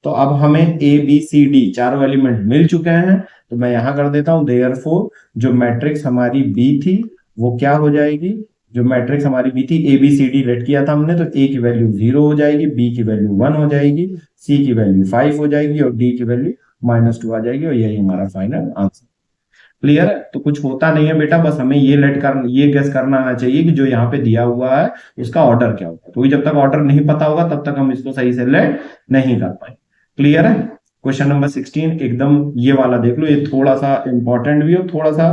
तो अब हमें a b c d चारों एलिमेंट मिल चुके हैं, तो मैं यहां कर देता हूं देयरफॉर जो मैट्रिक्स हमारी b थी वो क्या हो जाएगी, जो मैट्रिक्स हमारी b थी a b c d let किया था हमने, तो a की वैल्यू 0 हो जाएगी, b की वैल्यू 1 हो जाएगी, c की वैल्यू 5 हो जाएगी और d की वैल्यू -2 आ जाएगी, और यही हमारा फाइनल आंसर। क्लियर है। तो कुछ होता नहीं है बेटा, बस हमें ये गेस करना आना चाहिए कि जो यहाँ पे दिया हुआ है उसका ऑर्डर क्या होगा। तो जब तक ऑर्डर नहीं पता होगा तब तक हम इसको सही से लेट नहीं कर पाएंगे। क्लियर है। क्वेश्चन नंबर 16 एकदम ये वाला देख लो, ये थोड़ा सा इंपॉर्टेंट भी है, थोड़ा सा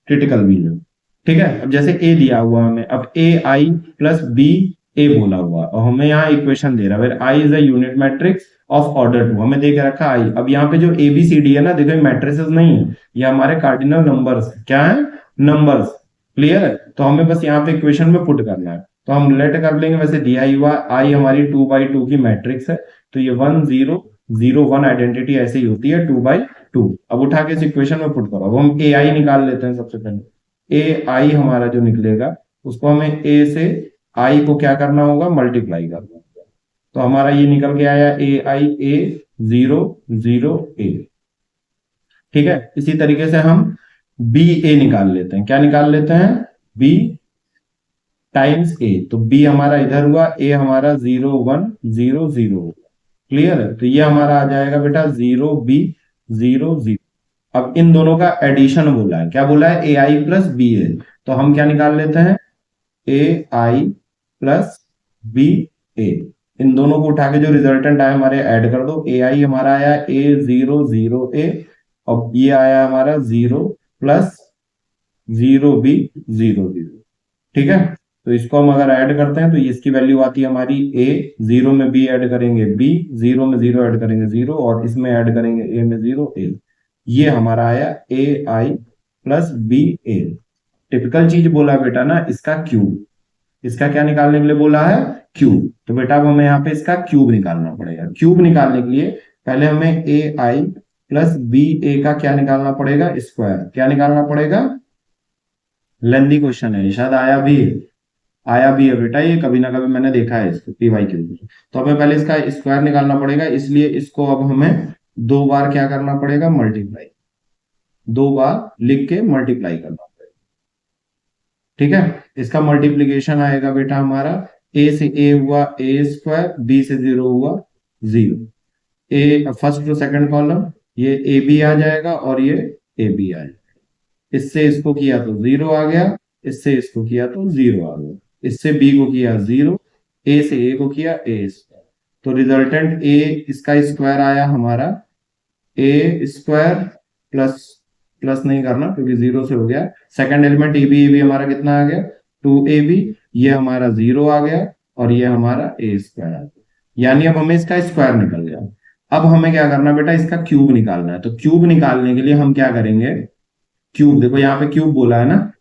क्रिटिकल भी है। ठीक है, अब जैसे ए दिया हुआ हमें, अब ए आई प्लस बी ए बोला हुआ और हमें यहाँ इक्वेशन दे रहा है I is a unit matrix of order 2, हमें दे के रखा आई। अब यहाँ पे जो ए बी सी डी है ना, देखो मैट्रिसेस नहीं है, ये हमारे कार्डिनल नंबर्स क्या है, नंबर्स। क्लियर है, तो हमें बस यहाँ पे इक्वेशन में पुट करना है, तो हम लेट कर लेंगे। वैसे दिया ही हुआ आई हमारी 2/2 की मैट्रिक्स है, तो ये 1 0 0 1 आइडेंटिटी ऐसे ही होती है 2/2। अब उठा के इस इक्वेशन में पुट करो। अब हम ए आई निकाल लेते हैं सबसे पहले। ए आई हमारा जो निकलेगा उसको हमें ए से आई को क्या करना होगा, मल्टीप्लाई करना होगा। तो हमारा ये निकल के आया ए आई ए 0 0 ए। ठीक है, इसी तरीके से हम बी ए निकाल लेते हैं। क्या निकाल लेते हैं, बी टाइम्स ए, तो बी हमारा इधर हुआ, ए हमारा 0 1 0 0 होगा। क्लियर है, तो ये हमारा आ जाएगा बेटा 0 बी 0 0। अब इन दोनों का एडिशन बोला है, क्या बोला है, ए आई प्लस बी ए, तो हम क्या निकाल लेते हैं, ए आई प्लस बी ए। इन दोनों को उठा के जो रिजल्टेंट आया हमारे ऐड कर दो। ए आई हमारा आया ए 0 0 ए, और ये आया हमारा 0 प्लस 0 बी 0 0। ठीक है, तो इसको हम अगर ऐड करते हैं तो इसकी वैल्यू आती है हमारी ए, 0 में बी ऐड करेंगे बी, 0 में 0 ऐड करेंगे 0, और इसमें ऐड करेंगे ए में 0 ए। ये हमारा आया ए आई प्लस बी ए। टिपिकल चीज बोला बेटा ना, इसका क्यूब। इसका क्या निकालने के लिए बोला है? क्यूब। तो बेटा अब हमें यहाँ पे इसका क्यूब निकालना पड़ेगा। क्यूब निकालने के लिए पहले हमें ए आई प्लस बी ए का क्या निकालना पड़ेगा? स्क्वायर। क्या निकालना पड़ेगा? लेंदी क्वेश्चन है, शायद आया भी है बेटा, ये कभी ना कभी मैंने देखा है इसको पीवाई क्यू में। तो हमें पहले इसका स्क्वायर निकालना पड़ेगा, इसलिए इसको अब हमें दो बार क्या करना पड़ेगा? मल्टीप्लाई। दो बार लिख के मल्टीप्लाई करना पड़ेगा। ठीक है, इसका मल्टीप्लीकेशन आएगा बेटा हमारा, ए से ए हुआ ए स्क्वायर, बी से जीरो हुआ zero. A first to second column, ये ए बी आ जाएगा और ये ए बी आ जाएगा। इससे इसको किया तो जीरो आ गया, इससे इसको किया तो जीरो आ गया। इससे बी को किया जीरो, ए से ए को किया ए स्क्वायर। तो रिजल्टेंट ए इसका स्क्वायर आया हमारा ए स्क्वायर प्लस प्लस नहीं करना क्योंकि जीरो से हो गया। सेकंड एलिमेंट ए बी हमारा कितना आ गया? 2ab। ये हमारा जीरो आ गया और ये हमारा ए स्क्वायर आ गया, यानी अब हमें इसका स्क्वायर निकल गया। अब हमें क्या करना बेटा? इसका क्यूब निकालना है। तो क्यूब निकालने के लिए हम क्या करेंगे? क्यूब, देखो यहाँ पे क्यूब बोला है ना,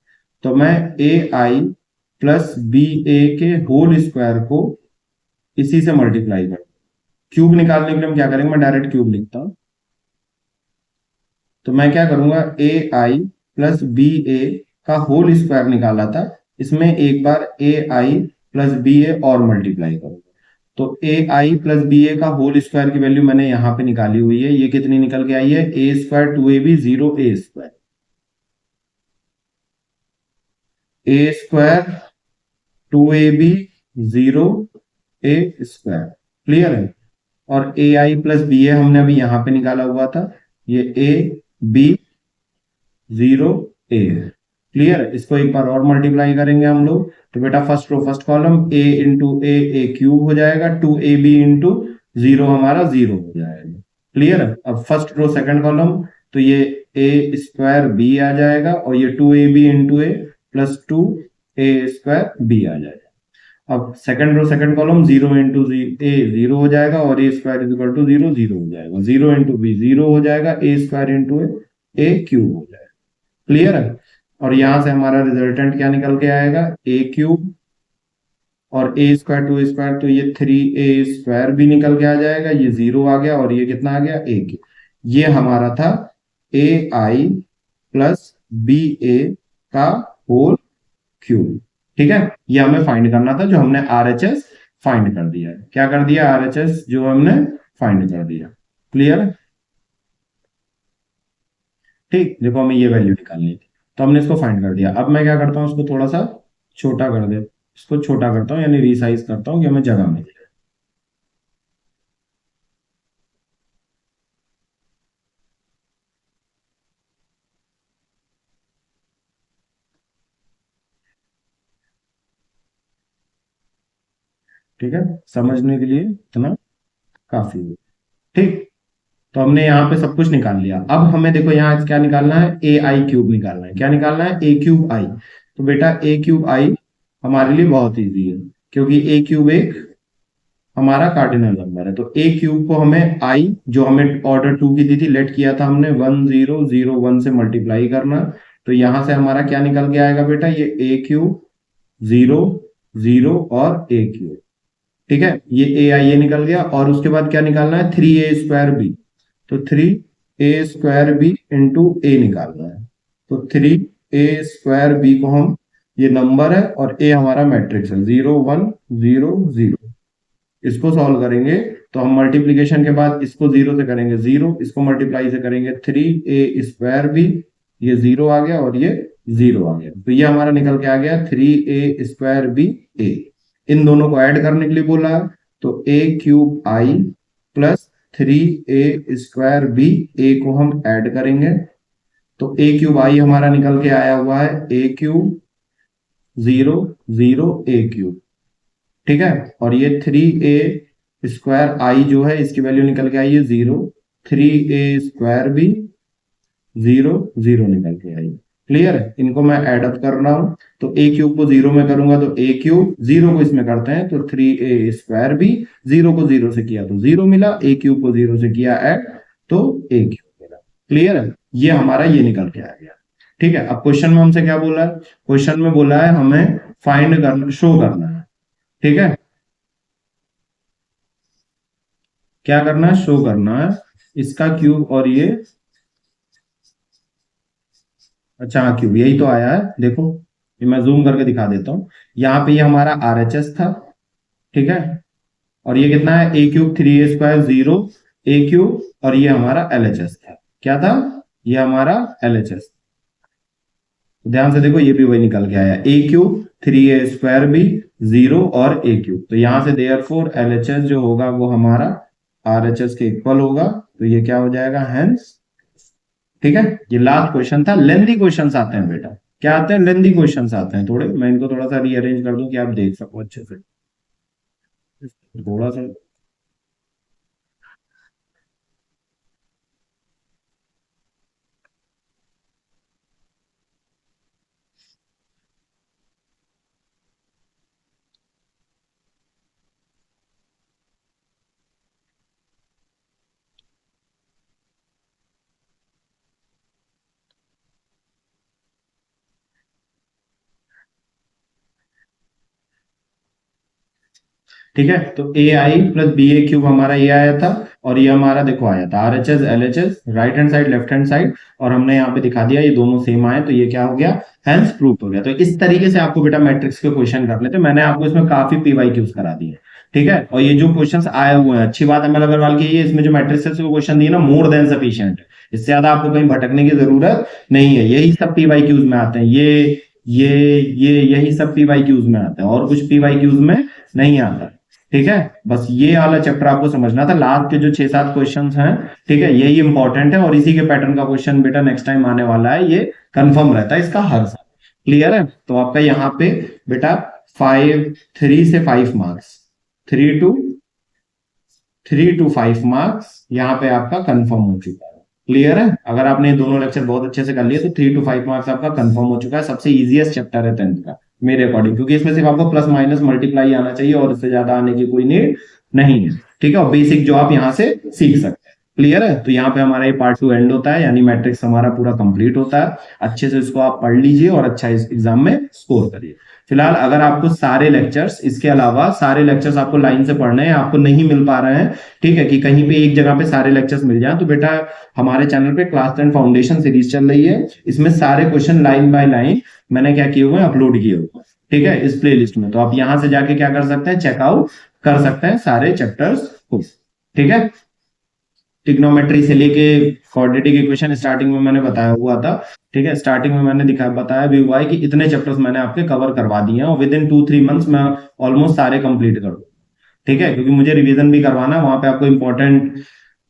तो मैं ए आई प्लस बी ए के होल स्क्वायर को इसी से मल्टीप्लाई कर। क्यूब निकालने के लिए हम क्या करेंगे? मैं डायरेक्ट क्यूब लिखता हूं। तो मैं क्या करूंगा? ए आई प्लस बी ए का होल स्क्वायर निकाला था, इसमें एक बार ए आई प्लस बी ए और मल्टीप्लाई करूंगा। तो ए आई प्लस बी ए का होल स्क्वायर की वैल्यू मैंने यहां पे निकाली हुई है, ये कितनी निकल के आई है? ए स्क्वायर 2ab जीरो ए स्क्वायर। ए स्क्वायर 2ab जीरो ए स्क्वायर, क्लियर है। और ए आई प्लस बी ए हमने अभी यहां पे निकाला हुआ था, ये A B zero A, clear है। इसको एक बार और मल्टीप्लाई करेंगे हम लोग, तो बेटा first row first column A into A cube हो जाएगा, 2ab इंटू जीरो हमारा जीरो हो जाएगा, क्लियर है। अब फर्स्ट रो सेकंड कॉलम, तो ये ए स्क्वायर बी आ जाएगा और ये 2ab into a plus 2a square b आ जाएगा। अब second row second column zero into a zero हो जाएगा और a square is equal to zero zero हो जाएगा, जीरो इंटू बी जीरो हो जाएगा, a square into A cube हो जाएगा, क्लियर है। और यहां से हमारा रिजल्टेंट क्या निकल के आएगा? ए क्यूब और ए स्क्वायर टू स्क्वायर, तो ये 3a स्क्वायर भी निकल के आ जाएगा, ये जीरो आ गया और ये कितना आ गया? ए क्यूब। ये हमारा था ए आई प्लस बी ए का होल क्यूब, ठीक है। ये हमें फाइंड करना था, जो हमने आरएचएस फाइंड कर दिया है। क्या कर दिया? आरएचएस जो हमने फाइंड कर दिया, क्लियर है। ठीक, देखो हमें ये वैल्यू निकालनी थी तो हमने इसको फाइंड कर दिया। अब मैं क्या करता हूं? इसको थोड़ा सा छोटा कर दे, इसको छोटा करता हूं यानी रिसाइज करता हूं कि हमें जगह मिले। ठीक है, समझने के लिए इतना काफी है। ठीक, तो हमने यहाँ पे सब कुछ निकाल लिया। अब हमें देखो यहाँ क्या निकालना है? ए आई क्यूब निकालना है। क्या निकालना है? ए क्यूब आई। तो बेटा ए क्यूब आई हमारे लिए बहुत इजी है, क्योंकि ए क्यूब एक हमारा कार्डिनल नंबर है। तो ए क्यूब को हमें आई, जो हमें ऑर्डर 2 की दी थी, लेट किया था हमने 1001 से मल्टीप्लाई करना। तो यहां से हमारा क्या निकल के आएगा बेटा? ये ए क्यूब जीरो जीरो और ए क्यूब, ठीक है। ये ए आई ये निकल गया और उसके बाद क्या निकालना है? 3a square B. तो 3a स्क्वायर बी इंटू ए निकालना है। तो 3a स्क्वायर बी को हम, ये नंबर है और ए हमारा मैट्रिक्स है, 0 1 0 0। इसको सॉल्व करेंगे तो हम मल्टीप्लीकेशन के बाद इसको जीरो से करेंगे जीरो, इसको मल्टीप्लाई से करेंगे 3a स्क्वायर बी, ये जीरो आ गया और ये जीरो आ गया। तो ये हमारा निकल के आ गया 3a स्क्वायर बी ए। इन दोनों को ऐड करने के लिए बोला, तो ए क्यूब आई प्लस 3a स्क्वायर बी, ए को हम ऐड करेंगे। तो ए क्यूब आई हमारा निकल के आया हुआ है ए क्यूब जीरो जीरो ए क्यूब, ठीक है। और ये 3a स्क्वायर आई जो है, इसकी वैल्यू निकल के आई है zero, 3a square B zero zero निकल के आई, क्लियर है। इनको मैं ऐड अप कर रहा हूं, तो ए क्यूब को जीरो में करूंगा तो ए क्यूब, जीरो को इसमें करते हैं तो 3a स्क्वायर बी, जीरो को जीरो से किया तो जीरो मिला, ए क्यूब को जीरो से किया ऐड तो ए क्यूब मिला, क्लियर है। ये हमारा ये निकल के आ गया, ठीक है, अब क्वेश्चन में हमसे क्या बोला है, क्वेश्चन में बोला है हमें फाइंड करना, शो करना है। ठीक है, क्या करना है, शो करना है इसका क्यूब और ये, अच्छा हाँ क्यूब, यही तो आया है देखो, ये मैं जूम करके दिखा देता हूं। यहाँ पे ये हमारा आरएचएस था, ठीक है, और ये कितना है, ए क्यूब 3a² 0 ए क्यूब, और ये हमारा एलएचएस था, क्या था, ये हमारा एलएचएस। ध्यान से देखो, ये भी वही निकल के आया, ए क्यूब 3a² भी 0 और ए क्यूब, तो यहां से देयरफॉर एलएचएस जो होगा वो हमारा आरएचएस के इक्वल होगा, तो ये क्या हो जाएगा, हेंस। ठीक है, ये लास्ट क्वेश्चन था। लेंथी क्वेश्चंस आते हैं बेटा, क्या आते हैं, लेंथी क्वेश्चंस आते हैं थोड़े, मैं इनको थोड़ा सा रीअरेंज कर दूं कि आप देख सको अच्छे से, थोड़ा सा। ठीक है, तो ए आई प्लस बी ए क्यूब हमारा ये आया था, और ये हमारा देखो आया था R H S L H S, right hand side left hand side, और हमने यहाँ पे दिखा दिया ये दोनों सेम आए, तो ये क्या हो गया, हेंस प्रूफ हो गया। तो इस तरीके से आपको बेटा मैट्रिक्स के क्वेश्चन कर लेते, मैंने आपको इसमें काफी पीवाई क्यूज करा दिए। ठीक है, और ये जो क्वेश्चंस आए हुए हैं, अच्छी बात है एमएल अग्रवाल की, ये इसमें जो मैट्रिक्स के क्वेश्चन दिए ना, मोर देन सफिशिएंट है, इससे ज्यादा आपको कहीं भटकने की जरूरत नहीं है, यही सब पीवाई क्यूज में आते हैं, ये यही सब पीवाई क्यूज में आते हैं, और कुछ पीवाई क्यूज में नहीं आता। ठीक है, बस ये वाला चैप्टर आपको समझना था, लास्ट के जो 6-7 क्वेश्चंस हैं, ठीक है, यही इंपॉर्टेंट है, और इसी के पैटर्न का क्वेश्चन बेटा नेक्स्ट टाइम आने वाला है, ये कंफर्म रहता है इसका हर साल। क्लियर है, तो आपका यहाँ पे बेटा 3 से 5 मार्क्स, 3 to 5 मार्क्स यहाँ पे आपका कंफर्म हो चुका है। क्लियर है, अगर आपने दोनों लेक्चर बहुत अच्छे से कर लिए तो 3 to 5 मार्क्स आपका कंफर्म हो चुका है। सबसे इजीएस्ट चैप्टर है 10th का मेरे अकॉर्डिंग, क्योंकि इसमें सिर्फ आपको प्लस माइनस मल्टीप्लाई आना चाहिए, और इससे ज्यादा आने की कोई नीड नहीं है। ठीक है, और बेसिक जो आप यहाँ से सीख सकते हैं। क्लियर है, तो यहाँ पे हमारा ये पार्ट 2 एंड होता है, यानी मैट्रिक्स हमारा पूरा कंप्लीट होता है। अच्छे से इसको आप पढ़ लीजिए और अच्छा इस एग्जाम में स्कोर करिए। फिलहाल अगर आपको सारे लेक्चर्स, इसके अलावा सारे लेक्चर्स आपको लाइन से पढ़ने हैं, आपको नहीं मिल पा रहे हैं, ठीक है, कि कहीं पे एक जगह पे सारे लेक्चर्स मिल जाएं, तो बेटा हमारे चैनल पे क्लास 10 फाउंडेशन सीरीज चल रही है, इसमें सारे क्वेश्चन लाइन बाय लाइन मैंने क्या किए हुए हैं, अपलोड किए हुए हैं। ठीक है, इस प्ले लिस्ट में, तो आप यहां से जाके क्या कर सकते हैं, चेकआउट कर सकते हैं सारे चैप्टर्स को। ठीक है, ट्रिग्नोमेट्री से लेके क्वाड्रेटिक इक्वेशन स्टार्टिंग में मैंने बताया हुआ था। ठीक है, स्टार्टिंग में मैंने बताया भी हुआ है कि इतने चैप्टर्स मैंने आपके कवर करवा दिए हैं, और विद इन 2-3 मंथ्स मैं ऑलमोस्ट सारे कंप्लीट कर दूँ। ठीक है, क्योंकि मुझे रिवीजन भी करवाना है, वहां पे आपको इंपॉर्टेंट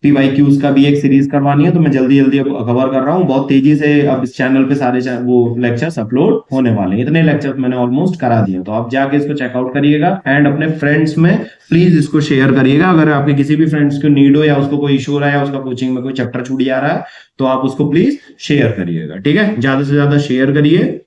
पीवाईक्यूज का भी एक सीरीज करवानी है, तो मैं जल्दी जल्दी कवर कर रहा हूँ बहुत तेजी से। अब इस चैनल पे सारे वो लेक्चर्स अपलोड होने वाले हैं, इतने लेक्चर्स मैंने ऑलमोस्ट करा दिए, तो आप जाके इसको चेकआउट करिएगा, एंड अपने फ्रेंड्स में प्लीज इसको शेयर करिएगा। अगर आपके किसी भी फ्रेंड्स को नीड हो, या उसको कोई इशू हो रहा है, या उसका कोचिंग में कोई चैप्टर छूट जा रहा है, तो आप उसको प्लीज शेयर करिएगा। ठीक है, ज्यादा से ज्यादा शेयर करिए,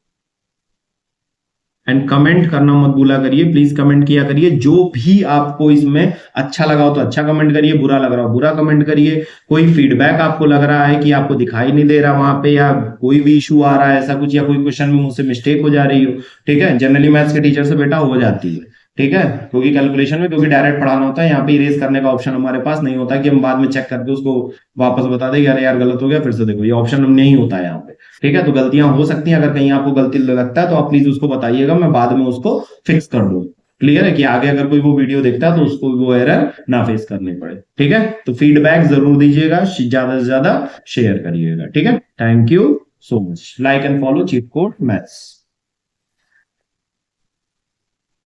एंड कमेंट करना मत भूला करिए, प्लीज कमेंट किया करिए। जो भी आपको इसमें अच्छा लगा हो तो अच्छा कमेंट करिए, बुरा लग रहा हो बुरा कमेंट करिए। कोई फीडबैक आपको लग रहा है कि आपको दिखाई नहीं दे रहा वहां पे, या कोई भी इशू आ रहा है ऐसा कुछ, या कोई क्वेश्चन में मुझसे मिस्टेक हो जा रही हो, ठीक है, जनरली मैथ्स के टीचर से बेटा हो जाती है। ठीक है, क्योंकि कैलकुलेशन में, क्योंकि डायरेक्ट पढ़ाना होता है, यहाँ पे इरेज करने का ऑप्शन हमारे पास नहीं होता कि हम बाद में चेक करके उसको वापस बता दें यार यार गलत हो गया फिर से देखो, ये ऑप्शन नहीं होता है यहाँ पे। ठीक है, तो गलतियां हो सकती हैं, अगर कहीं आपको गलती लगता है तो आप प्लीज उसको बताइएगा, मैं बाद में उसको फिक्स कर दूँ। क्लियर है, कि आगे अगर कोई वो वीडियो देखता है तो उसको वो एरर ना फेस करनी पड़े। ठीक है, तो फीडबैक जरूर दीजिएगा, ज्यादा से ज्यादा शेयर करिएगा। ठीक है, thank you so much. Like and follow cheat code maths.